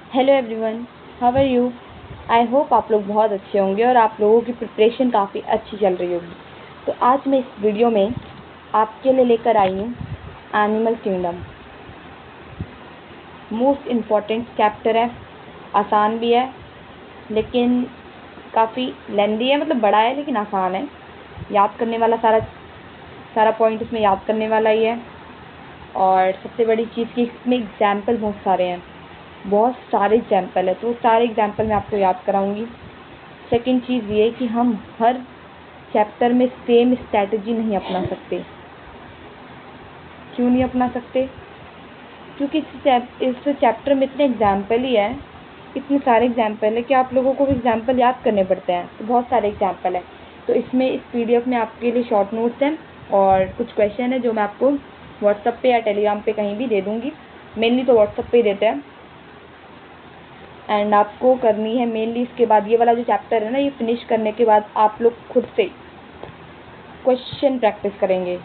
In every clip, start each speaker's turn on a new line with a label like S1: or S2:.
S1: Hello everyone, how are you? I hope आप लोग बहुत अच्छे होंगे और आप लोगों की प्रिपरेशन काफ़ी अच्छी चल रही होगी। तो आज मैं इस वीडियो में आपके लिए लेकर आई हूँ animal kingdom. Most important chapter है, आसान भी है लेकिन काफ़ी लेंदी है, मतलब बड़ा है लेकिन आसान है। याद करने वाला सारा पॉइंट इसमें याद करने वाला ही है। और सबसे बड़ी चीज़ कि इसमें एग्जाम्पल बहुत सारे हैं, बहुत सारे एग्जाम्पल है, तो सारे एग्जाम्पल मैं आपको याद कराऊंगी। सेकंड चीज़ ये कि हम हर चैप्टर में सेम स्ट्रैटेजी नहीं अपना सकते। क्यों नहीं अपना सकते? क्योंकि इस चैप्टर में इतने एग्जाम्पल ही है, इतने सारे एग्जाम्पल है कि आप लोगों को भी एग्जाम्पल याद करने पड़ते हैं। तो बहुत सारे एग्जाम्पल है। तो इसमें इस PDF में आपके लिए शॉर्ट नोट्स हैं और कुछ क्वेश्चन है जो मैं आपको व्हाट्सएप पे या टेलीग्राम पे कहीं भी दे दूँगी। मेनली तो व्हाट्सएप पे ही देते हैं। एंड आपको करनी है मेनली इसके बाद ये वाला जो चैप्टर है ना, ये फिनिश करने के बाद आप लोग खुद से क्वेश्चन प्रैक्टिस करेंगे।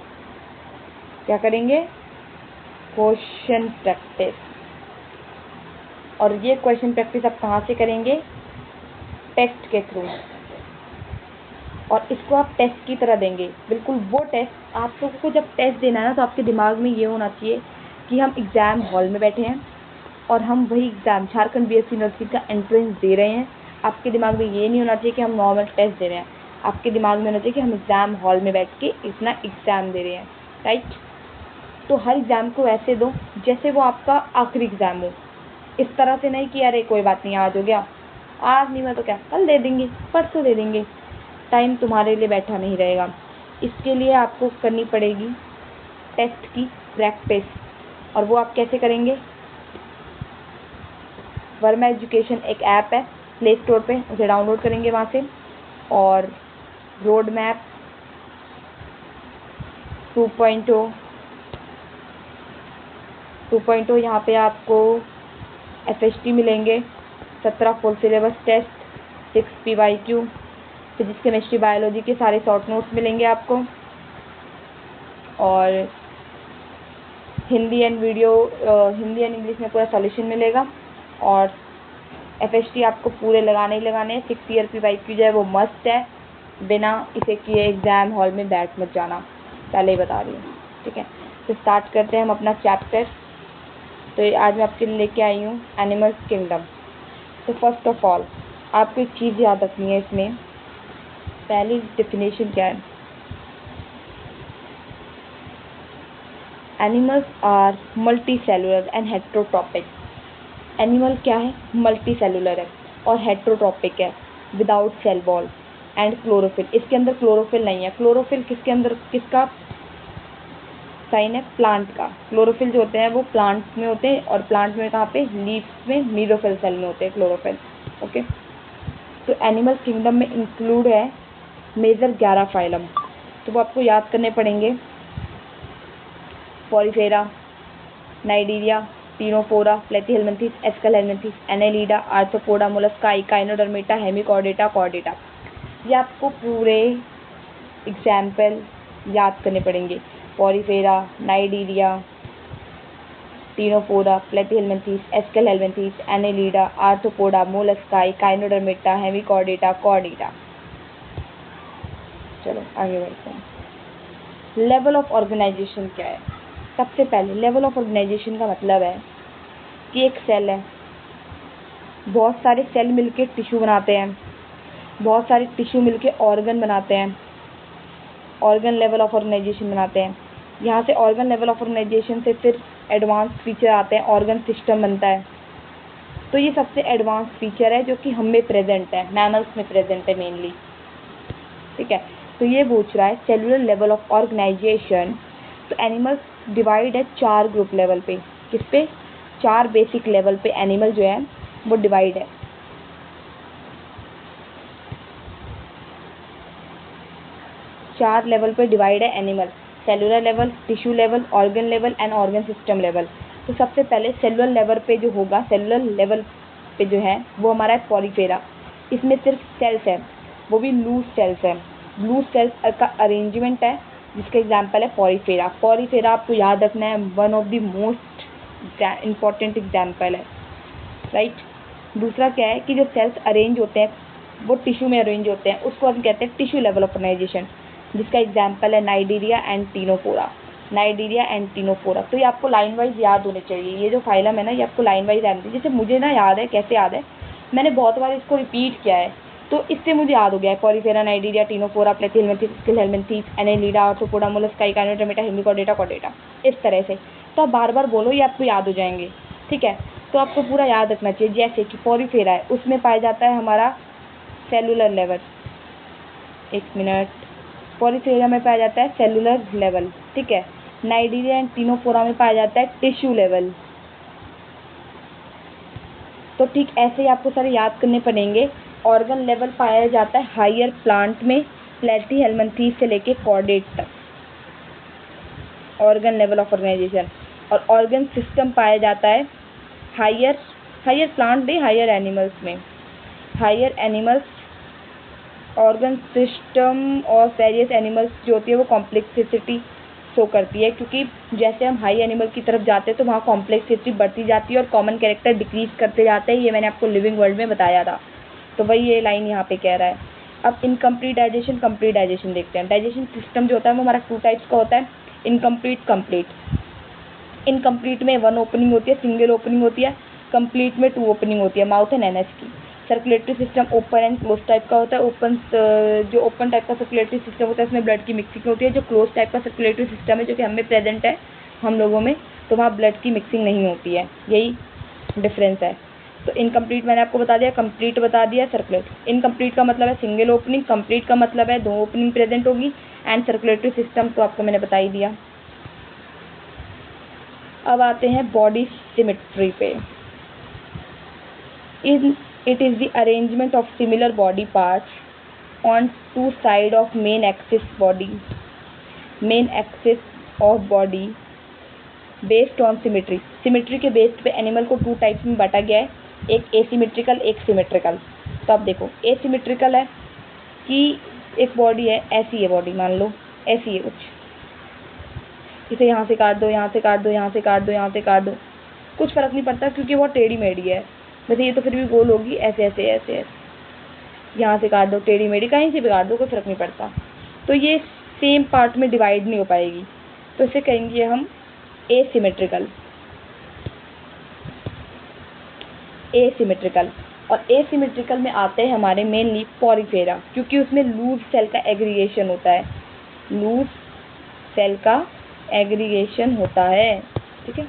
S1: क्या करेंगे? Question practice. और ये क्वेश्चन प्रैक्टिस आप कहाँ से करेंगे? टेस्ट के थ्रू। और इसको आप टेस्ट की तरह देंगे, बिल्कुल वो टेस्ट। आप लोगों को जब टेस्ट देना है ना, तो आपके दिमाग में ये होना चाहिए कि हम एग्ज़ाम हॉल में बैठे हैं और हम वही एग्ज़ाम झारखंड BSc यूनिवर्सिटी का एंट्रेंस दे रहे हैं। आपके दिमाग में ये नहीं होना चाहिए कि हम नॉर्मल टेस्ट दे रहे हैं। आपके दिमाग में होना चाहिए कि हम एग्ज़ाम हॉल में बैठ के इतना एग्ज़ाम दे रहे हैं, राइट? तो हर एग्ज़ाम को ऐसे दो जैसे वो आपका आखिरी एग्ज़ाम हो। इस तरह से नहीं कि अरे कोई बात नहीं, आज हो गया, आज नहीं मैं तो क्या कल दे देंगे, परसों दे देंगे। टाइम तुम्हारे लिए बैठा नहीं रहेगा। इसके लिए आपको करनी पड़ेगी टेस्ट की प्रैक्टिस। और वो आप कैसे करेंगे? वर्मा एजुकेशन एक ऐप है प्ले स्टोर पे, उसे डाउनलोड करेंगे वहाँ से। और रोड मैप 2.0 यहाँ पे आपको FST मिलेंगे, 17 full syllabus test, 6 PYQ, physics chemistry biology के सारे शॉर्ट नोट्स मिलेंगे आपको। और हिंदी एंड इंग्लिश में पूरा सॉल्यूशन मिलेगा। और FST आपको पूरे लगाने ही लगाने हैं। 6 ईयर PYQ जो है वो मस्ट है, बिना इसे किए एग्ज़ाम हॉल में बैठ मत जाना, पहले ही बता रही हूँ, ठीक है? तो स्टार्ट करते हैं हम अपना चैप्टर। तो आज मैं आपके लिए लेके आई हूँ एनिमल्स किंगडम। तो फर्स्ट ऑफ ऑल आपको एक चीज़ याद रखनी है इसमें। पहली डेफिनेशन क्या है? Animals are multi cellular and heterotrophic. Animal क्या है? मल्टी सेलुलर है और हेट्रोट्रॉपिक है, without cell wall and chlorophyll. इसके अंदर क्लोरोफिल नहीं है। क्लोरोफिल किसके अंदर, किसका साइन है? प्लांट का। क्लोरोफिल जो होते हैं वो प्लांट्स में होते हैं, और प्लांट में कहाँ पे? लीव्स में, मीरोफिल सेल में होते हैं क्लोरोफिल। ओके, तो एनिमल किंगडम में इंक्लूड है मेजर 11 फाइलम। तो वो आपको याद करने पड़ेंगे। Porifera, Cnidaria, Ctenophora, Platyhelminthes, Aschelminthes, Annelida, Arthropoda, Mollusca, Echinodermata, Hemichordata, Chordata. ये आपको पूरे एग्जाम्पल याद करने पड़ेंगे। Porifera, Cnidaria, Ctenophora, Platyhelminthes, Aschelminthes, Annelida, Arthropoda, Mollusca, Echinodermata, Hemichordata, Chordata. चलो आगे बढ़ते हैं। लेवल ऑफ ऑर्गेनाइजेशन क्या है? सबसे पहले लेवल ऑफ ऑर्गेनाइजेशन का मतलब है कि एक सेल है, बहुत सारे सेल मिलके टिश्यू बनाते हैं, बहुत सारे टिश्यू मिलके ऑर्गन बनाते हैं, ऑर्गन लेवल ऑफ ऑर्गेनाइजेशन बनाते हैं। यहाँ से ऑर्गन लेवल ऑफ ऑर्गेनाइजेशन से फिर एडवांस फीचर आते हैं, ऑर्गन सिस्टम बनता है। तो ये सबसे एडवांस फीचर है जो कि हम में प्रेजेंट है, मैमल्स में प्रेजेंट है मेनली, ठीक है? तो ये पूछ रहा है सेलुलर लेवल ऑफ ऑर्गेनाइजेशन। तो एनिमल्स डिवाइड है 4 ग्रुप लेवल पे। किस पे? 4 बेसिक लेवल पे एनिमल जो है वो डिवाइड है। 4 लेवल पे डिवाइड है animal: cellular level, tissue level, organ level and organ system level. तो सबसे पहले सेलुलर लेवल पे जो होगा, सेलुलर लेवल पे जो है वो हमारा है पॉलीफेरा। इसमें सिर्फ सेल्स है, वो भी लूज सेल्स है। लूज सेल्स का अरेंजमेंट है, जिसका एग्जाम्पल है पॉलीफेरा। पॉलीफेरा आपको याद रखना है, one of the most important example है, राइट? दूसरा क्या है कि जो सेल्स अरेंज होते हैं वो टिश्यू में अरेंज होते हैं, उसको हम कहते हैं टिश्यू लेवल ऑर्गेनाइजेशन, जिसका एग्जाम्पल है Nigeria and Ctenophora. Nigeria and Ctenophora, तो ये आपको लाइन वाइज याद होने चाहिए। ये जो फाइलम है ना, ये आपको लाइन वाइज याद होती है। जैसे मुझे ना याद है, कैसे याद है, मैंने बहुत बार इसको रिपीट किया है, तो इससे मुझे याद हो गया है। Porifera, Cnidaria, Ctenophora, Platyhelminthes, Aschelminthes, Annelida, Arthropoda, Mollusca, Echinodermata, Hemichordata, Chordata, इस तरह से। तो आप बार बार बोलो, ये आपको याद हो जाएंगे। ठीक है, तो आपको पूरा याद रखना चाहिए। जैसे कि पॉलीफेरा है, उसमें पाया जाता है हमारा सेलुलर लेवल, एक मिनट, पॉलीफेरा में पाया जाता है सेलुलर लेवल। ठीक है, नाइजीरिया एंड टीनोफोरा में पाया जाता है टिश्यू लेवल। तो ठीक ऐसे ही आपको सारे याद करने पड़ेंगे। ऑर्गन लेवल पाया जाता है हायर प्लांट में, प्लेथिहेल्मिंथेस से लेके कॉर्डेट तक, ऑर्गन लेवल ऑफ ऑर्गेनाइजेशन। और ऑर्गन सिस्टम पाया जाता है हायर प्लांट नहीं, हायर एनिमल्स में। हायर एनिमल्स ऑर्गन सिस्टम और वेरियस एनिमल्स जो होती है वो कॉम्प्लेक्सिटी शो करती है, क्योंकि जैसे हम हाई एनिमल की तरफ जाते हैं तो वहाँ कॉम्प्लेक्सिटी बढ़ती जाती है और कॉमन कैरेक्टर डिक्रीज करते जाते हैं। ये मैंने आपको लिविंग वर्ल्ड में बताया था, तो वही ये लाइन यहाँ पे कह रहा है। अब इनकम्प्लीट डाइजेशन, कंप्लीट डाइजेशन देखते हैं। डाइजेशन सिस्टम जो होता है वो हमारा 2 टाइप्स का होता है, इनकम्प्लीट, कंप्लीट। इनकम्प्लीट में 1 ओपनिंग होती है, सिंगल ओपनिंग होती है। कंप्लीट में 2 ओपनिंग होती है, माउथ एंड एनएस की। Circulatory system open and close type का होता है। जो ओपन टाइप का सर्कुलेटरी सिस्टम होता है उसमें ब्लड की मिक्सिंग होती है। जो क्लोज टाइप का सर्कुलेटरी सिस्टम है, जो कि हमें प्रेजेंट है हम लोगों में, तो वहाँ ब्लड की मिक्सिंग नहीं होती है, यही डिफरेंस है। तो इनकम्प्लीट मैंने आपको बता दिया, कंप्लीट बता दिया, सर्कुलेट। इनकम्प्लीट का मतलब है सिंगल ओपनिंग, कंप्लीट का मतलब है 2 ओपनिंग प्रेजेंट होगी, एंड सर्कुलेटरी सिस्टम तो आपको मैंने बता ही दिया। अब आते हैं बॉडी सिमेट्री पे। It is the arrangement of similar body parts on 2 sides of main axis of body based on symmetry। Symmetry के बेस पे एनिमल को 2 टाइप्स में बांटा गया है, एक एसिमेट्रिकल, एक सिमेट्रिकल। तो आप देखो, एसिमेट्रिकल है कि एक बॉडी है, ऐसी है बॉडी, मान लो ऐसी है कुछ, इसे यहाँ से काट दो, यहाँ से काट दो, यहाँ से काट दो, यहाँ से काट दो, कुछ फर्क नहीं पड़ता क्योंकि वो टेढ़ी मेढ़ी है। वैसे ये तो फिर भी गोल होगी, ऐसे ऐसे ऐसे ऐसे, यहाँ से काट दो, टेढ़ी मेढ़ी, कहीं से भी काट दो, कोई फर्क नहीं पड़ता। तो ये सेम पार्ट में डिवाइड नहीं हो पाएगी, तो इसे कहेंगे हम एसिमेट्रिकल। एसिमेट्रिकल और एसिमेट्रिकल में आते हैं हमारे मेनली पॉलीफेरा, क्योंकि उसमें लूज सेल का एग्रीगेशन होता है, लूज सेल का एग्रीगेशन होता है। ठीक है,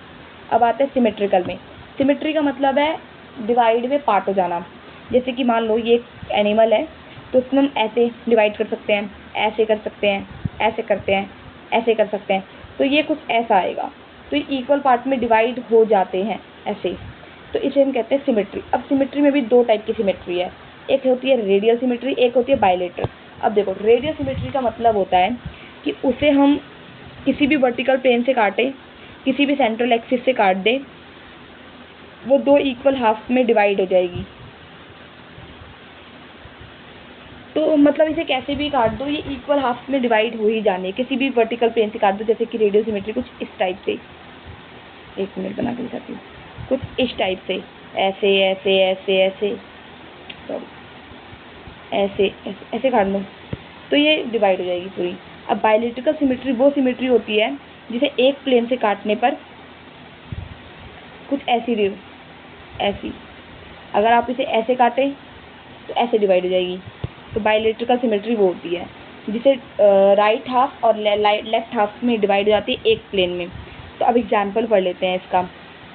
S1: अब आते हैं सिमेट्रिकल में। सिमेट्री का मतलब है डिवाइड में पार्ट हो जाना। जैसे कि मान लो ये एक एनिमल है, तो उसमें हम ऐसे डिवाइड कर सकते हैं, ऐसे कर सकते हैं, ऐसे करते हैं, ऐसे कर सकते हैं, तो ये कुछ ऐसा आएगा। तो ये इक्वल पार्ट में डिवाइड हो जाते हैं ऐसे, तो इसे हम कहते हैं सिमेट्री। अब सिमेट्री में भी 2 टाइप की सिमेट्री है, एक होती है रेडियल सिमेट्री, एक होती है बायलेटरल। अब देखो, रेडियल सिमेट्री का मतलब होता है कि उसे हम किसी भी वर्टिकल प्लेन से काटें, किसी भी सेंट्रल एक्सिस से काट दें, वो 2 इक्वल हाफ में डिवाइड हो जाएगी। तो मतलब इसे कैसे भी काट दो, ये इक्वल हाफ में डिवाइड हो ही जाने, किसी भी वर्टिकल प्लेन से काट दो। जैसे कि रेडियल सिमेट्री कुछ इस टाइप से, 1 मिनट बना के दिखाती हूँ, कुछ इस टाइप से, ऐसे ऐसे ऐसे ऐसे, सॉरी, ऐसे ऐसे ऐसे काट लो, तो ये डिवाइड हो जाएगी पूरी। अब बायलेटरल सिमेट्री वो सिमेट्री होती है जिसे एक प्लेन से काटने पर कुछ ऐसी ऐसी, अगर आप इसे ऐसे काटें तो ऐसे डिवाइड हो जाएगी। तो बायलेटरल सिमेट्री वो होती है जिसे राइट हाफ और लेफ्ट हाफ में डिवाइड हो जाती है एक प्लेन में। तो अब एग्जाम्पल पढ़ लेते हैं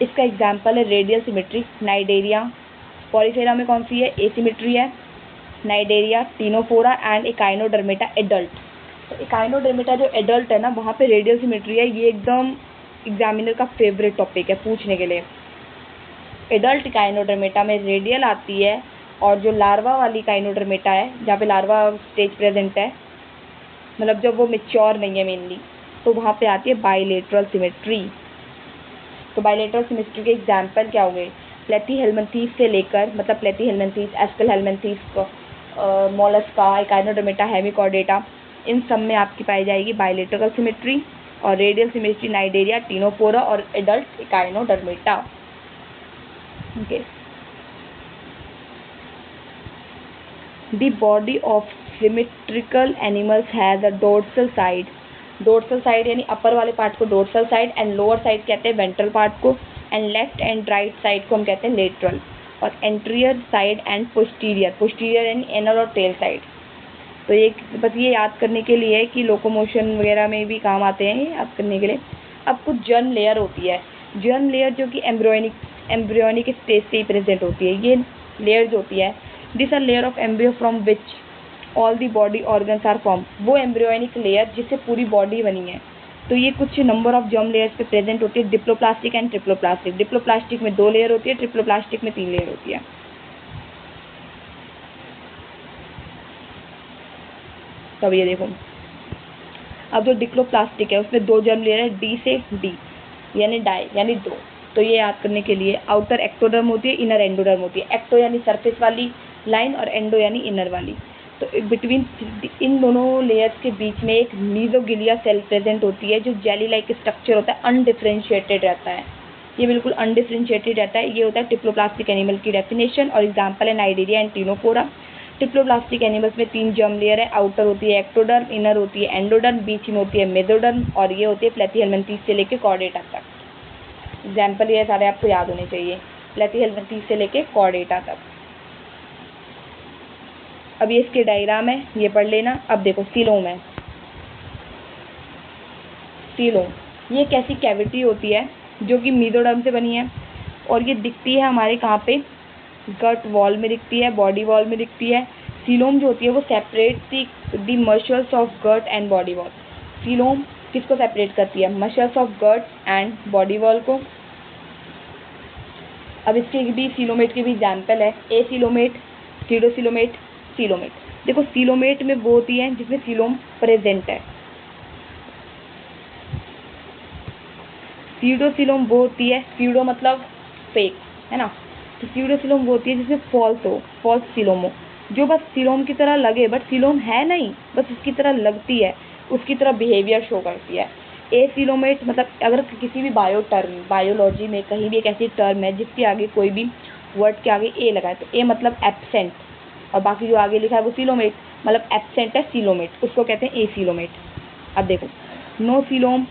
S1: इसका एग्जाम्पल है रेडियल सिमेट्री, नाइजीरिया। पॉलीफेरा में कौन सी है, एसिमेट्री है, Nigeria, Ctenophora and Echinodermata adult. तो इकाइनोडर्मेटा जो एडल्ट है ना, वहाँ पे रेडियल सिमेट्री है। ये एकदम एग्जामिनर का फेवरेट टॉपिक है पूछने के लिए। एडल्ट इकाइनोडर्मेटा में रेडियल आती है, और जो लार्वा वाली इकाइनोडर्मेटा है, जहाँ पे लार्वा स्टेज प्रेजेंट है, मतलब जब वो मेच्योर नहीं है मेनली, तो वहाँ पे आती है बायलेटरल सिमेट्री। तो बायलेटरल सिमेट्री के एग्जाम्पल क्या हो गए, प्लेथिहेल्मिंथेस से लेकर, मतलब प्लेथिहेल्मिंथेस, एस्केलहेल्मिंथेस, मोलस्का, इकाइनोडर्मेटा, हेमिकोडेटा, इन सब में आपकी पाई जाएगी बायलेटरल सिमेट्री। और रेडियल सिमेट्री नाइजीरिया, टीनोफोरा और adult Echinodermata. Okay, the body of symmetrical animals has a dorsal side, dorsal side यानी अपर वाले पार्ट को dorsal side, and lower side कहते हैं वेंट्रल पार्ट को, and left and right side को हम कहते हैं लेटरल, और anterior side and posterior, posterior यानी एनल और टेल साइड। तो ये बस ये याद करने के लिए कि लोकोमोशन वगैरह में भी काम आते हैं, ये याद करने के लिए। अब कुछ जर्म लेयर होती है, जर्म लेयर जो कि एम्ब्रियोनिक स्टेज से ही प्रेजेंट होती है। ये लेयर जो होती है, this are layer of embryo from which all the body organs are form, वो एम्ब्रियोनिक लेयर जिससे पूरी बॉडी बनी है। तो ये कुछ नंबर ऑफ जर्म लेयर्स पे प्रेजेंट होती है, डिप्लोप्लास्टिक एंड ट्रिप्लोप्लास्टिक। डिप्लोप्लास्टिक में 2 लेयर होती है, ट्रिप्लोप्लास्टिक में 3 लेयर होती है। तब ये देखो, अब जो डिप्लोप्लास्टिक है उसमें 2 जर्म लेयर है, डी से डी यानी डाई यानी 2। तो ये याद करने के लिए आउटर एक्टोडर्म होती है, इनर एंडोडर्म होती है। एक्टो यानी सरफेस वाली लाइन और एंडो यानी इनर वाली। तो बिटवीन इन दोनों लेयर्स के बीच में एक मीजोगिलिया सेल प्रेजेंट होती है, जो जेली लाइक स्ट्रक्चर होता है, अनडिफरेंशिएटेड रहता है। ये बिल्कुल अनडिफरेंशिएटेड रहता है। ये होता है डिप्लोप्लास्टिक एनिमल की डेफिनेशन, और एग्जाम्पल है Nigeria and Ctenophora. Diploblastic animals में 3 जर्म लेयर है, आउटर होती है एक्टोडर्म, इनर होती है एंडोडर्म, बीच में होती है मेसोडर्म, और ये होती है प्लेथिहेल्मिन्थेस से लेके कॉर्डेटा तक। एग्जाम्पल ये सारे आपको याद होने चाहिए, प्लेथिहेल्मिन्थेस से लेके कॉर्डेटा तक। अब ये इसके डायग्राम है, ये पढ़ लेना। अब देखो सीलोम है, सीलोम ये एक ऐसी कैविटी होती है जो कि मेसोडर्म से बनी है, और ये दिखती है हमारे कहाँ पे, गट वॉल में दिखती है, बॉडी वॉल में दिखती है। सीलोम जो होती है वो separate the muscles of gut and body wall. Coelom किसको सेपरेट करती है, muscles of gut and body wall को। अब इसके भी सीलोमेट के भी एग्जाम्पल है, ए सीलोमेट, सीडोसीलोमेट, सीलोमेट। देखो सीलोमेट में वो होती है जिसमें सीलोम प्रेजेंट है, सीडोसीलोम वो होती है, सीडो मतलब फेक है ना, तो सीडोसीलोम वो होती है जिसमें फॉल्स हो, फॉल्स सीलोम हो, जो बस सीलोम की तरह लगे बट सीलोम है नहीं, बस उसकी तरह लगती है, उसकी तरह बिहेवियर शो करती है। ए सीलोमेट मतलब अगर किसी भी बायोलॉजी में कहीं भी एक ऐसी टर्म है जिसके आगे कोई भी वर्ड के आगे ए लगा है, तो ए मतलब एब्सेंट, और बाकी जो आगे लिखा है वो सीलोमेट मतलब एब्सेंट है, सीलोमेट, उसको कहते हैं ए सीलोमेट। अब देखो no coelom,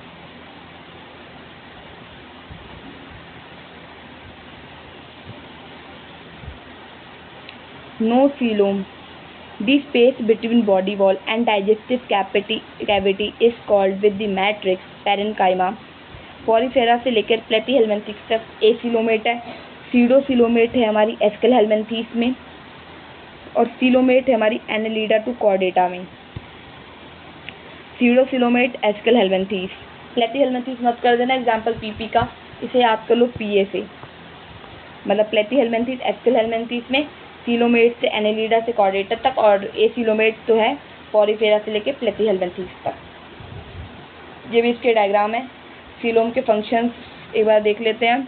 S1: no coelom. The space between body wall and digestive cavity is called with the matrix parenchyma. Porifera से लेकर प्लेथिहेल्मिन्थेस तक एसीलोमेट है, सीडोसीलोमेट है हमारी एस्केल हेल्मिन्थेस में, और सीलोमेट है हमारी एनालिडा टू कॉर्डेटा में। सीडोसीलोमेट एस्केल हेल्मिन्थेस, प्लेथिहेल्मिन्थेस मत कर देना एग्जाम्पल पीपी का, इसे याद कर लो पीए से, मतलब प्लेथिहेल्मिन्थेस एस्केल हेल्मिन्थेस में, सीलोमेट से एनालिडा से कॉर्डेटा तक, और ए सीलोमेट तो है पॉलीफेरा से लेके प्लेथिहेल्मिन्थेस तक। ये भी इसके डायग्राम है। सीलोम के फंक्शंस एक बार देख लेते हैं।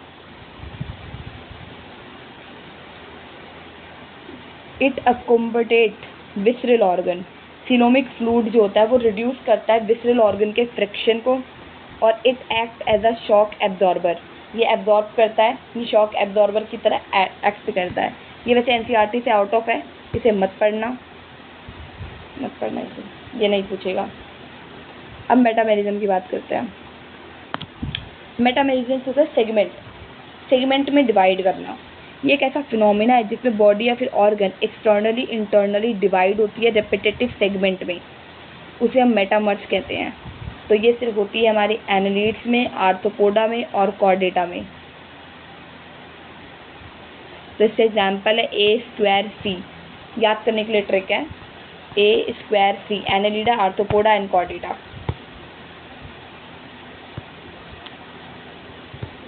S1: It accommodate visceral organ, coelomic fluid जो होता है वो रिड्यूस करता है विसरल ऑर्गन के फ्रिक्शन को, और it act as a shock absorber, ये एब्जॉर्ब करता है, ये शॉक एब्जॉर्बर की तरह एक्ट करता है। ये वैसे एनसीईआरटी से आउट ऑफ है, इसे मत पढ़ना इसे, ये नहीं पूछेगा। अब मेटामेरिज्म की बात करते हैं। मेटामेरिज्म होता है सेगमेंट में डिवाइड करना। ये एक ऐसा फिनोमिना है जिसमें बॉडी या फिर ऑर्गन एक्सटर्नली इंटरनली डिवाइड होती है रेपिटेटिव सेगमेंट में, उसे हम मेटामर्ज कहते हैं। तो ये सिर्फ होती है हमारी एनालिड्स में, आर्थ्रोपोडा में और कॉर्डेटा में। तो इससे एग्जाम्पल है ए स्क्वायर सी, याद करने के लिए ट्रिक है, A square C, Annelida, Arthropoda and Chordata.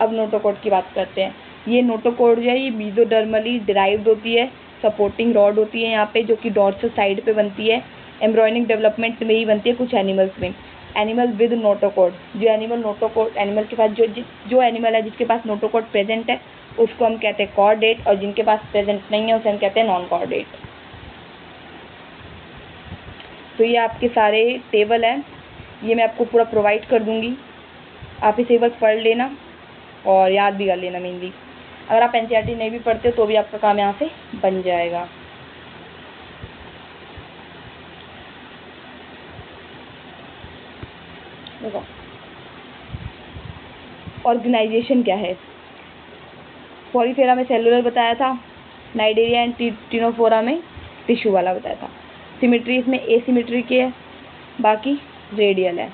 S1: अब नोटोकॉर्ड की बात करते हैं। ये नोटोकॉर्ड जो है ये मेसोडर्मली डिराइव्ड होती है, सपोर्टिंग रॉड होती है यहाँ पे जो कि डॉर्सल साइड पे बनती है, एम्ब्रियोनिक डेवलपमेंट में ही बनती है कुछ एनिमल्स में। एनिमल विद नोटोकॉर्ड, जो एनिमल नोटोकॉर्ड, एनिमल के पास जो एनिमल है जिसके पास नोटोकॉर्ड प्रेजेंट है उसको हम कहते हैं कॉर्डेट, और जिनके पास प्रेजेंट नहीं है उसे हम कहते हैं नॉन कॉर्डेट। तो ये आपके सारे टेबल हैं, ये मैं आपको पूरा प्रोवाइड कर दूंगी, आप इसे बस पढ़ लेना और याद भी कर लेना मेनली। अगर आप एनसीईआरटी नहीं भी पढ़ते तो भी आपका काम यहाँ से बन जाएगा। देखो ऑर्गेनाइजेशन क्या है, पॉलीफेरा में सेलुलर बताया था, नाइडेरिया एंड टिनोफोरा में टिश्यू वाला बताया था। सिमेट्री इसमें एसिमेट्री की है, बाकी रेडियल है।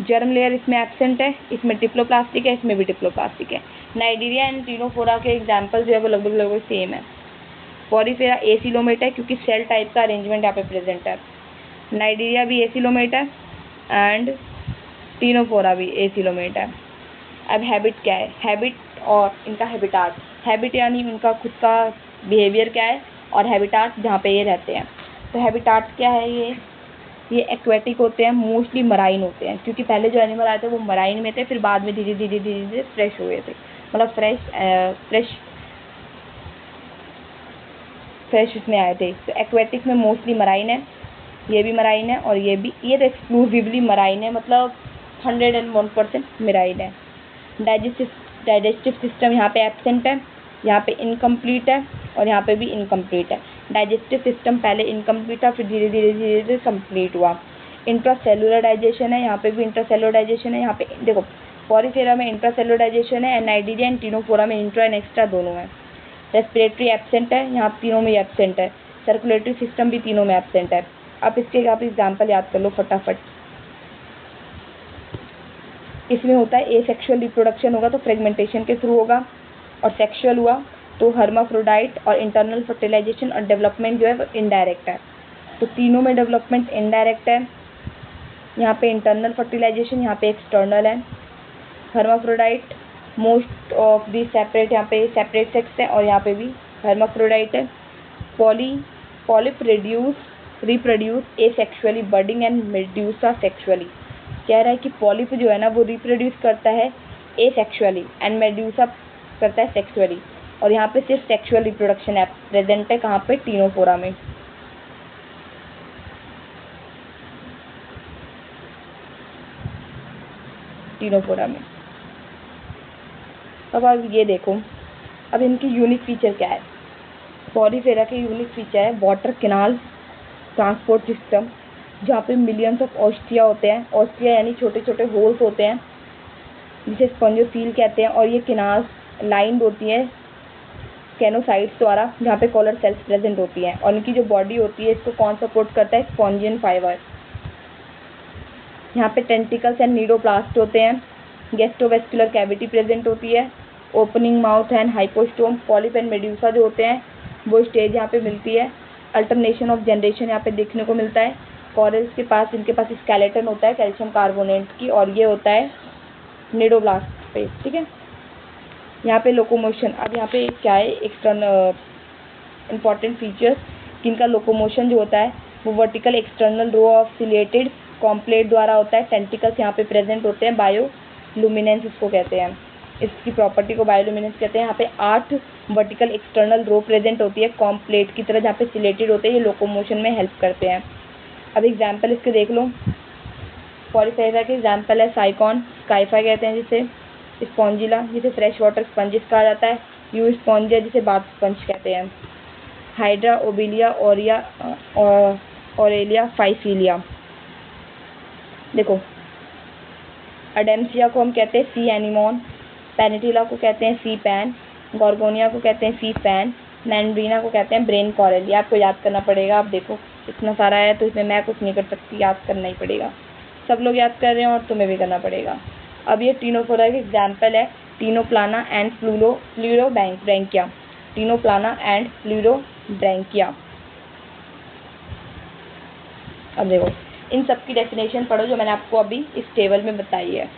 S1: जर्म लेयर इसमें एब्सेंट है, इसमें डिप्लोप्लास्टिक है, इसमें भी डिप्लोप्लास्टिक है। नाइडेरिया एंड टिनोफोरा के एग्जाम्पल जो है वो लगभग लगभग सेम है। पॉलीफेरा एसिलोमेट है क्योंकि सेल टाइप का अरेंजमेंट यहाँ पे प्रेजेंट है। नाइडेरिया भी एसिलोमेट है एंड टिनोफोरा भी एसिलोमेट है। अब हैबिट क्या है, हैबिट और इनका हैबिटाट, हैबिट यानी उनका खुद का बिहेवियर क्या है और हैबिटाट जहाँ पे ये रहते हैं। तो हैबिटाट क्या है, ये एक्वेटिक होते हैं, मोस्टली मराइन होते हैं क्योंकि पहले जो एनिमल आए थे वो मराइन में थे, फिर बाद में धीरे धीरे धीरे धीरे फ्रेश हुए थे, मतलब फ्रेश इसमें आए थे। तो एक्वेटिक में मोस्टली मराइन है, ये भी मराइन है और ये भी, ये तो एक्सक्लूसिवली मराइन है, मतलब 101% मराइन है। डाइजेस्टिव सिस्टम यहाँ पे एब्सेंट है, यहाँ पे इनकम्प्लीट है और यहाँ पे भी इनकम्प्लीट है। डाइजेस्टिव सिस्टम पहले इनकम्प्लीट था, फिर धीरे धीरे धीरे धीरे कम्प्लीट हुआ। इंट्रासेलुलर डाइजेशन है, यहाँ पे भी इंट्रासेलुलर डाइजेशन है। यहाँ पे देखो पॉलीफेरा में इंट्रासेलुलर डाइजेशन है, नाइडेरिया एंड टिनोफोरा में इंट्रा एंड एक्स्ट्रा दोनों है। रेस्पिरेटरी एब्सेंट है, यहाँ तीनों में एब्सेंट है। सर्कुलेटरी सिस्टम भी तीनों में एब्सेंट है। अब इसके आप एग्जाम्पल याद कर लो फटाफट। इसमें होता है एसेक्सुअल रिप्रोडक्शन होगा तो फ्रेगमेंटेशन के थ्रू होगा, और सेक्सुअल हुआ तो हर्माफ्रोडाइट, और इंटरनल फर्टिलाइजेशन और डेवलपमेंट जो है वो इनडायरेक्ट है। तो तीनों में डेवलपमेंट इनडायरेक्ट है, यहाँ पे इंटरनल फर्टिलाइजेशन, यहाँ पे एक्सटर्नल है। Hermaphrodite most of the separate, यहाँ पे सेपरेट सेक्स है और यहाँ पे भी हर्माफ्रोडाइट है। Polyp reproduce asexually, budding and medusa sexually. कह रहा है कि पॉलिप जो है ना वो रिप्रोड्यूस करता है एसेक्सुअली एंड मेड्यूसा करता है सेक्सुअली, और यहाँ पे सिर्फ सेक्सुअल रिप्रोडक्शन है प्रेजेंट है, कहाँ पे, टिनोफोरा में। टिनोफोरा में। अब आप ये देखो, अब इनकी यूनिक फीचर क्या है। पॉलीफेरा के यूनिक फीचर है वाटर कैनाल ट्रांसपोर्ट सिस्टम, जहाँ पे मिलियंस ऑफ ऑस्टिया होते हैं। ऑस्टिया यानी छोटे छोटे होल्स होते हैं जिसे स्पॉन्जियोसील कहते हैं, और ये कैनाल्स लाइंड होती है कैनोसाइट्स द्वारा, जहाँ पे कॉलर सेल्स प्रेजेंट होती हैं, और इनकी जो बॉडी होती है इसको कौन सपोर्ट करता है, स्पॉन्जियन फाइबर। यहाँ पे टेंटिकल्स एंड नीडोप्लास्ट होते हैं, गैस्ट्रोवेस्कुलर कैविटी प्रेजेंट होती है, opening mouth and hypostome. Polyp and medusa जो होते हैं वो स्टेज यहाँ पे मिलती है। अल्टरनेशन ऑफ जनरेशन यहाँ पे देखने को मिलता है। कॉरल्स के पास, इनके पास स्केलेटन होता है कैल्शियम कार्बोनेट की, और ये होता है निडोब्लास्ट पे, ठीक है। यहाँ पे लोकोमोशन, अब यहाँ पे क्या है एक्सटर्नल इंपॉर्टेंट फीचर्स, जिनका लोकोमोशन जो होता है वो vertical external row of ciliated comb plate द्वारा होता है। टेंटिकल्स यहाँ पे प्रेजेंट होते हैं, बायोलुमिनेंस इसको कहते हैं, इसकी प्रॉपर्टी को बायोलुमिनेंस कहते हैं। यहाँ पे 8 वर्टिकल एक्सटर्नल रो प्रेजेंट होती है कॉम्प्लेट की तरह, जहाँ पे सिलेटेड होते हैं, ये लोकोमोशन में हेल्प करते हैं। अब एग्जाम्पल इसके देख लो। पॉलीफेरा के एग्जाम्पल है साइकॉन, स्काइफा कहते हैं जिसे, स्पॉन्जिला जिसे फ्रेश वाटर स्पंजिस कहा जाता है, यू स्पॉन्जिया जिसे बाथ स्पंज कहते हैं, हाइड्रा, ओबिलिया, ऑरेलिया, फाइफिलिया। देखो अडेम्सिया को हम कहते हैं सी एनिमोन, पेनिटिला को कहते हैं सी पैन, गॉर्गोनिया को कहते हैं सी फैन, मैंड्रीना को कहते हैं ब्रेन कॉरल। ये आपको याद करना पड़ेगा। आप देखो इतना सारा है तो इसमें मैं कुछ नहीं कर सकती, याद करना ही पड़ेगा। सब लोग याद कर रहे हैं और तुम्हें भी करना पड़ेगा। अब ये टिनोफोरा के एग्जाम्पल है, टिनोप्लाना एंड फ्लूरोब्रैंकिया, टिनोप्लाना एंड फ्लूरोब्रैंकिया। अब देखो इन सब की डेफिनेशन पढ़ो जो मैंने आपको अभी इस टेबल में बताई है।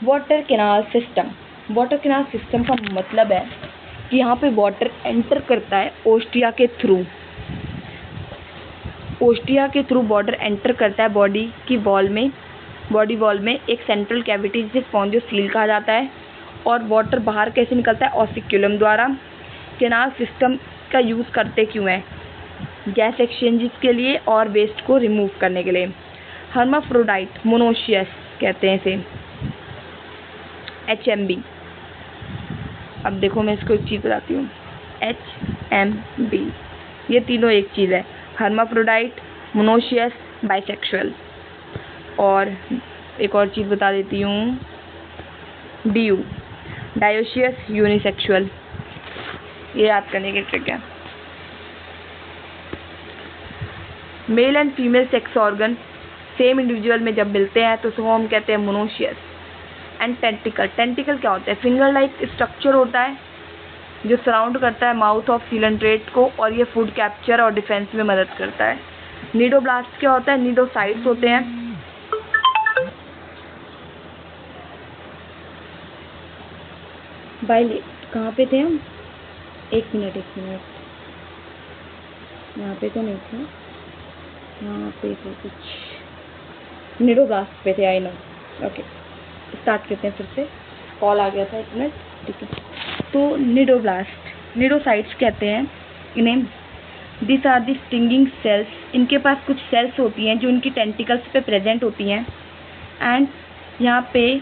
S1: Water canal system, water canal system का मतलब है कि यहाँ पे वाटर एंटर करता है ओस्टिया के थ्रू, ओस्टिया के थ्रू वाटर एंटर करता है बॉडी वॉल में एक सेंट्रल कैविटी जिसे स्पॉन्जियोसील कहा जाता है, और वाटर बाहर कैसे निकलता है, ऑसिक्यूलम द्वारा। कैनाल सिस्टम का यूज़ करते क्यों है, गैस एक्सचेंजेस के लिए और वेस्ट को रिमूव करने के लिए। हर्माफ्रोडाइट मोनोशियस कहते हैं इसे, HMB। अब देखो मैं इसको एक चीज़ बताती हूँ, HMB, ये तीनों एक चीज़ है, हर्माफ्रोडाइट, मोनोशियस, बाइसेक्सुअल। और एक और चीज़ बता देती हूँ, DU डायोशियस यूनिसेक्सुअल, ये याद करने की ट्रिक है। Male and female sex organ same individual में जब मिलते हैं तो उसको हम कहते हैं मोनोशियस। एंड टेंटिकल, टेंटिकल क्या होता है? फिंगर लाइक स्ट्रक्चर होता है जो सराउंड करता है माउथ ऑफ सिलेंट्रेट को, और ये फूड कैप्चर और डिफेंस में मदद करता है। निडोब्लास्ट क्या होता है? निडोसाइट्स होते हैं। भाई कहाँ पे थे हम? एक मिनट यहाँ पे तो नहीं थे, यहाँ पे तो कुछ निडोब्लास्ट पे थे। I know. ओके, स्टार्ट करते हैं फिर से, कॉल आ गया था, एक मिनट। ठीक है, तो निडोब्लास्ट, निडोसाइट्स कहते हैं इन्हें। This are the stinging cells, इनके पास कुछ सेल्स होती हैं जो इनकी टेंटिकल्स पे प्रेजेंट होती हैं। एंड यहाँ पे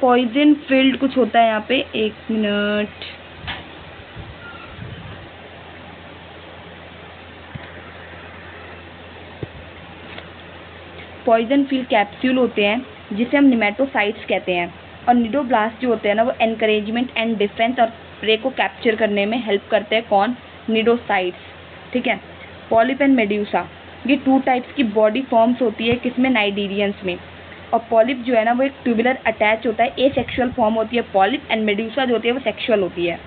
S1: पॉइजन फील्ड कुछ होता है यहाँ पे, एक मिनट। पॉइजन फील्ड कैप्सूल होते हैं जिसे हम निमेटोसाइट्स कहते हैं। और निडोब्लास्ट जो होते हैं ना, वो एनकरेजमेंट एंड डिफेंस और प्रे को कैप्चर करने में हेल्प करते हैं। कौन? निडोसाइट्स। ठीक है। पॉलिप एंड मेड्यूसा, ये 2 टाइप्स की बॉडी फॉर्म्स होती है, किसमें? नाइडीरियंस में। और पॉलिप जो है ना, वो एक ट्यूबुलर अटैच होता है, एसेक्सुअल फॉर्म होती है पॉलिप। एंड मेड्यूसा जो होती है वो सेक्सुअल होती है।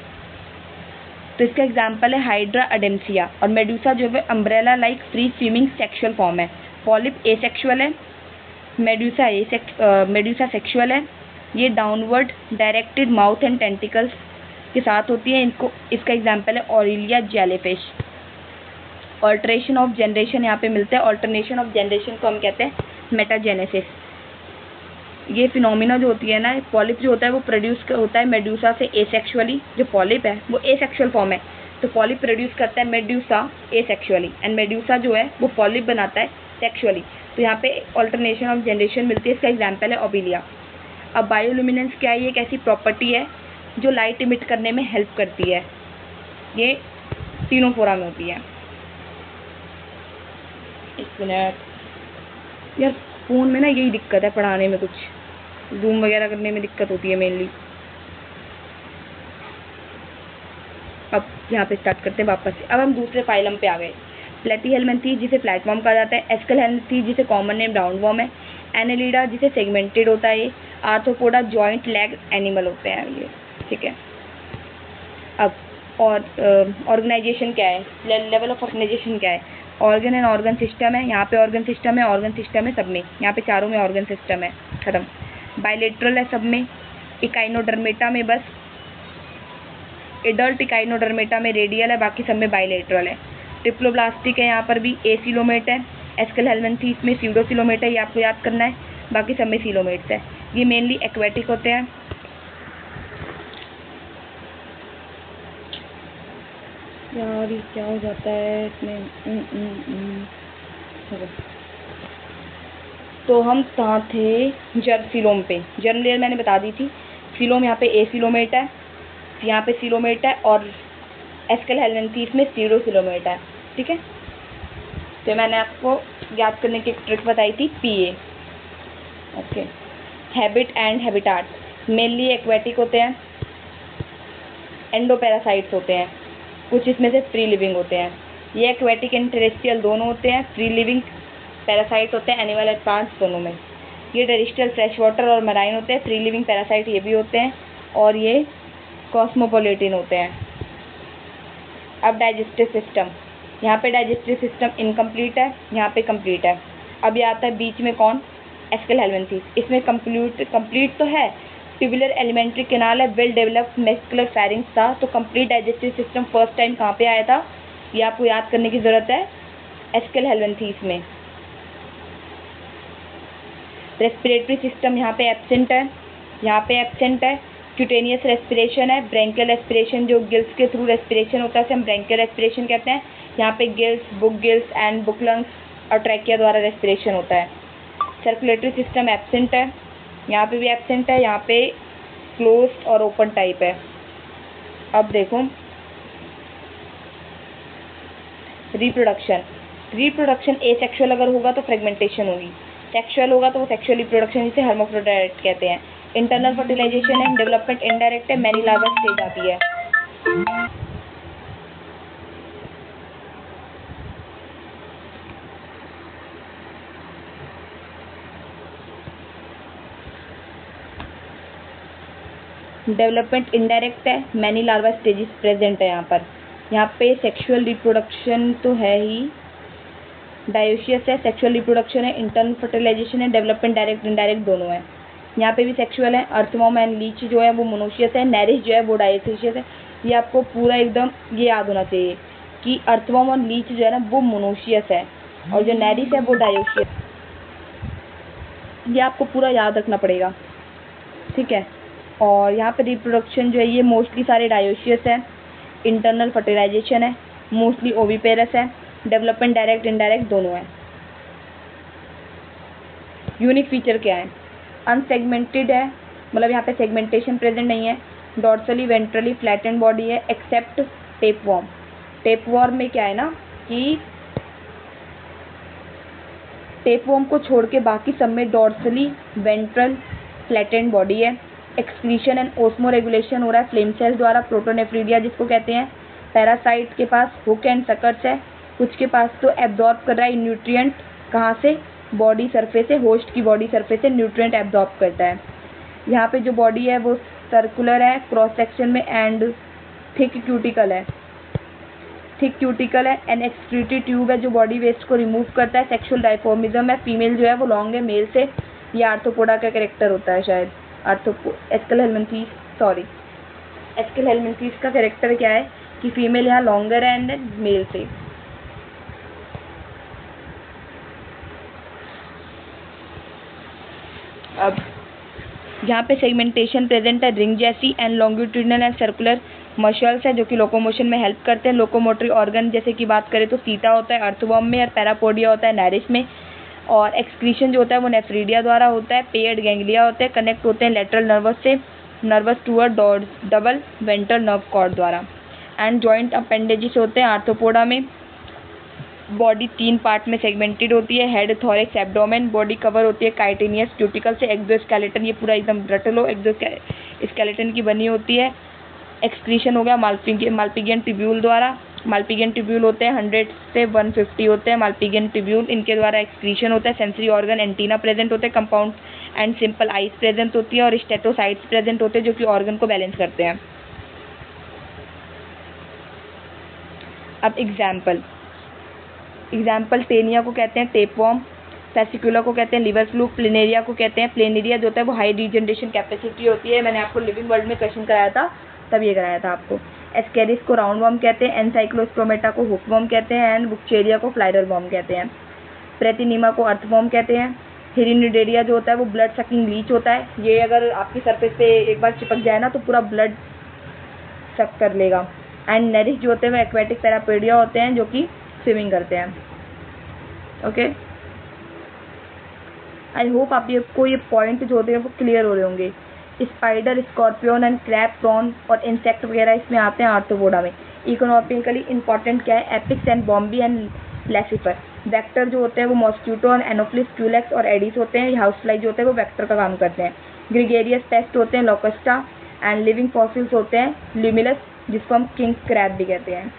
S1: तो इसका एग्जाम्पल है हाइड्रा अडेम्सिया। और मेड्यूसा जो है umbrella like free swimming sexual form है। पॉलिप एसेक्सुअल है, मेड्यूसा सेक्सुअल है। ये downward directed mouth and tentacles के साथ होती है। इनको, इसका एग्जाम्पल है Aurelia jellyfish. Alteration of generation यहाँ पे मिलता है। ऑल्टरनेशन ऑफ जनरेशन को हम कहते हैं मेटाजेनेसिस। ये फिनोमिना जो होती है ना, पॉलिप जो होता है वो प्रोड्यूस होता है मेड्यूसा से एसेक्सुअली। जो पॉलिप है वो एसेक्सुअल फॉर्म है, तो पॉलिप प्रोड्यूस करता है मेड्यूसा एसेक्सुअली, एंड मेड्यूसा जो है वो पॉलिप बनाता है सेक्सुअली। तो यहाँ पे ऑल्टरनेशन ऑफ जनरेशन मिलती है। इसका एग्जाम्पल है ओबिलिया। अब बायोल्यूमिनेंस क्या है? ये एक ऐसी प्रॉपर्टी है जो लाइट इमिट करने में हेल्प करती है। ये तीनों फोरा में होती है। एक मिनट यार, फ़ोन में ना यही दिक्कत है, पढ़ाने में कुछ जूम वगैरह करने में दिक्कत होती है मेनली। अब यहाँ पे स्टार्ट करते हैं वापस से। अब हम दूसरे फाइलम पे आ गए। प्लेटीहेल्मिन्थीज जिसे प्लेटफॉर्म कहा जाता है, एस्केलेंथीज जिसे कॉमन नेम राउंडवॉर्म है, एनेलिडा जिसे सेगमेंटेड होता है, आर्थ्रोपोडा जॉइंट लेग एनिमल होते हैं ये। ठीक है। अब और ऑर्गेनाइजेशन क्या है? लेवल ऑफ ऑर्गेनाइजेशन क्या है? ऑर्गन एंड ऑर्गन सिस्टम है। यहाँ पे ऑर्गन सिस्टम है, ऑर्गन सिस्टम है सब में, यहाँ पे चारों में ऑर्गन सिस्टम है, खत्म। बायलेटरल है सब में। इकाइनोडर्मेटा में बस एडल्ट इकाइनोडर्मेटा में रेडियल है, बाकी सब में बायलेटरल है। ट्रिप्लोब्लास्टिक है, यहाँ पर भी एसिलोमेट है। एस्केलेंथीज में सीडोसिलोमेट है, ये आपको याद करना है, बाकी सब में सीलोमेट्स है। ये मेनली एक्वेटिक होते हैं। यार ये क्या हो जाता है इसमें? तो हम कहाँ थे? जर्सीलोम पे। जर्म लेयर मैंने बता दी थी। सीलोम यहाँ पे एसिलोमेट है, यहाँ पे सीलोमेट है, और एस्केलेंथीज में सीडोसिलोमेट है। ठीक है। तो मैंने आपको याद करने की एक ट्रिक बताई थी, PA। Okay. Habit and habitat, mainly aquatic होते हैं, एंडोपैरासाइट्स होते हैं, कुछ इसमें से फ्री लिविंग होते हैं। ये एक्वेटिक एंड टेरेस्ट्रियल दोनों होते हैं। फ्री लिविंग पैरासाइट होते हैं एनिमल एंड प्लांट्स दोनों में। ये टेरेस्ट्रियल फ्रेश वाटर और मराइन होते हैं। फ्री लिविंग पैरासाइट ये भी होते हैं, और ये कॉस्मोपोलिटन होते हैं। अब डाइजेस्टिव सिस्टम, यहाँ पे डाइजेस्टिव सिस्टम इनकम्प्लीट है, यहाँ पे कंप्लीट है। अब ये आता है बीच में कौन? एस्केलेंथीज। इसमें कंप्लीट तो है, ट्यूबुलर एलिमेंट्री कैनाल है, वेल डेवलप्ड मस्कुलर फेरिंग्स था। तो complete digestive system first time कहाँ पे आया था? ये आपको याद करने की ज़रूरत है, एस्केलेंथीज में। रेस्पिरेटरी सिस्टम यहाँ पे एब्सेंट है, यहाँ पे एब्सेंट है। क्यूटेनियस रेस्पिरेशन है, ब्रेंकियल रेस्पिरेशन जो गिल्स के थ्रू रेस्पिरेशन होता है उसे हम ब्रेंकियल रेस्पिरेशन कहते हैं। यहाँ पे gills, book gills and book lungs और ट्रैकिया द्वारा रेस्पिरेशन होता है। सर्कुलेटरी सिस्टम एब्सेंट है, यहाँ पे भी एब्सेंट है, यहाँ पे क्लोज्ड और ओपन टाइप है। अब देखो रिप्रोडक्शन, रिप्रोडक्शन एसेक्सुअल अगर होगा तो फ्रेगमेंटेशन होगी, सेक्सुअल होगा तो वो सेक्सुअल रिप्रोडक्शन, जिसे हर्माफ्रोडाइट कहते हैं। इंटरनल फर्टिलाइजेशन है, डेवलपमेंट इनडायरेक्ट है, मैनी लार्वा स्टेज आती है। डेवलपमेंट इनडायरेक्ट है, मैनी लार्वा स्टेजेस प्रेजेंट है यहाँ पे सेक्सुअल रिप्रोडक्शन तो है ही, डायोशियस है, सेक्सुअल रिप्रोडक्शन है, इंटरनल फर्टिलाइजेशन है, डेवलपमेंट डायरेक्ट इनडायरेक्ट दोनों है। यहाँ पे भी सेक्सुअल है, अर्थवॉर्म एंड लीच जो है वो मोनोशियस है, नेरिश जो है वो डायोशियस है। ये आपको पूरा एकदम ये याद होना चाहिए कि अर्थवॉर्म और लीच जो है ना वो मोनोशियस है और जो नेरिश है वो डायोशियस। ये आपको पूरा याद रखना पड़ेगा, ठीक है। और यहाँ पे रिप्रोडक्शन जो है ये मोस्टली सारे डायोशियस है, इंटरनल फर्टिलाइजेशन है, मोस्टली ओविपेरस है, डेवलपमेंट डायरेक्ट इनडायरेक्ट दोनों है। यूनिक फीचर क्या है? अनसेगमेंटेड है, मतलब यहाँ पे सेगमेंटेशन प्रेजेंट नहीं है, डॉर्सली वेंट्रली फ्लैटेंड बॉडी है एक्सेप्ट टेपवॉर्म। टेपवॉर्म में क्या है ना कि टेपवॉर्म को छोड़ के बाकी सब में डॉर्सली वेंट्रल फ्लैटेंड बॉडी है। एक्सक्रीशन एंड ओस्मो रेगुलेशन हो रहा है फ्लेम सेल्स द्वारा, प्रोटोनेफ्रीडिया जिसको कहते हैं। पैरासाइट के पास हुक एंड सकर्स है, कुछ के पास तो एब्जॉर्ब कर रहा है न्यूट्रिएंट, कहाँ से? बॉडी सरफेस से, होस्ट की बॉडी सरफेस से न्यूट्रिएंट एब्जॉर्ब करता है। यहाँ पे जो बॉडी है वो सर्कुलर है क्रॉस सेक्शन में एंड थिक क्यूटिकल है, थिक क्यूटिकल है एंड एक्सक्रीटरी ट्यूब है जो बॉडी वेस्ट को रिमूव करता है। सेक्सुअल डाइफॉर्मिज्म है, फीमेल जो है वो लॉन्ग है मेल से, ये आर्थ्रोपोडा का कैरेक्टर होता है शायद। एस्केल हेलमिंथीस का कैरेक्टर क्या है कि फीमेल यहाँ लॉन्गर है एंड मेल से। अब यहाँ पे सेगमेंटेशन प्रेजेंट है, रिंग जैसी and longitudinal and circular muscles है जो कि लोकोमोशन में हेल्प करते हैं। लोकोमोटरी ऑर्गन जैसे कि बात करें तो सीटा होता है अर्थवॉर्म में और पैरापोडिया होता है नैरिश में, और एक्सक्रीशन जो होता है वो नेफ्रीडिया द्वारा होता है। पेयर्ड गैंग्लिया होते हैं, कनेक्ट होते हैं लेटरल नर्वस से, nerves toward double ventral nerve cord द्वारा। एंड जॉइंट अपेंडेजेस होते हैं आर्थ्रोपोडा में। बॉडी 3 पार्ट में सेगमेंटेड होती है, head, thorax, abdomen. Body cover होती है काइटिनियस क्यूटिकल से, एक्सोस्केलेटन, ये पूरा एकदम रट लो, एक्सोस्केलेटन की बनी होती है। एक्सक्रीशन हो गया माल्पिगियन ट्यूब्यूल द्वारा। माल्पिगियन ट्यूब्यूल होते हैं 100 से 150 होते हैं माल्पिगियन ट्यूब्यूल, इनके द्वारा एक्सक्रीशन होता है। सेंसरी ऑर्गन एंटीना प्रेजेंट होते हैं, compound and simple eyes present होती है और स्टेटोसाइट्स प्रेजेंट होते हैं जो कि ऑर्गन को बैलेंस करते हैं। अब एग्जाम्पल टेनिया को कहते हैं टेपवॉर्म, फेसिकुला को कहते हैं लिवर फ्लूक, प्लेनेरिया को कहते हैं प्लेनेरिया जो होता है वो हाई रीजनरेशन कैपेसिटी होती है। मैंने आपको लिविंग वर्ल्ड में क्वेश्चन कराया था तब ये कराया था आपको। एस्केरिस को राउंड वर्म कहते हैं, एनसाइक्लोस्टोमेटा को हुक वर्म कहते हैं एंड बुक्चेरिया को फ्लाइडर वर्म कहते हैं। प्रेटिनिमा को अर्थवर्म कहते हैं। हिरिनिडेरिया जो होता है वो ब्लड सकिंग लीच होता है, ये अगर आपकी सरफेस पे एक बार चिपक जाए ना तो पूरा ब्लड सक कर लेगा। एंड नेरिश जो होते हैं वो एक्वेटिक पैरापोडिया होते हैं जो कि स्विमिंग करते हैं। ओके, आई होप आपको ये पॉइंट जो होते हैं वो क्लियर हो रहे होंगे। Spider, scorpion and crab, prawn और इंसेक्ट वगैरह इसमें आते हैं आर्थ्रोपोडा में। इकोनॉमिकली इंपॉर्टेंट क्या है? Apis and Bombyx and Laccifer. Vector जो होते हैं वो मॉस्क्यूटो और एनोफ्लिस, क्यूलेक्स और एडिस होते हैं। हाउस फ्लाई जो होते हैं वो वेक्टर का काम करते हैं। ग्रिगेरियस पेस्ट होते हैं लोकस्टा एंड लिविंग फॉसिल्स होते हैं ल्यूमिलस जिसको हम किंग क्रैब भी कहते हैं।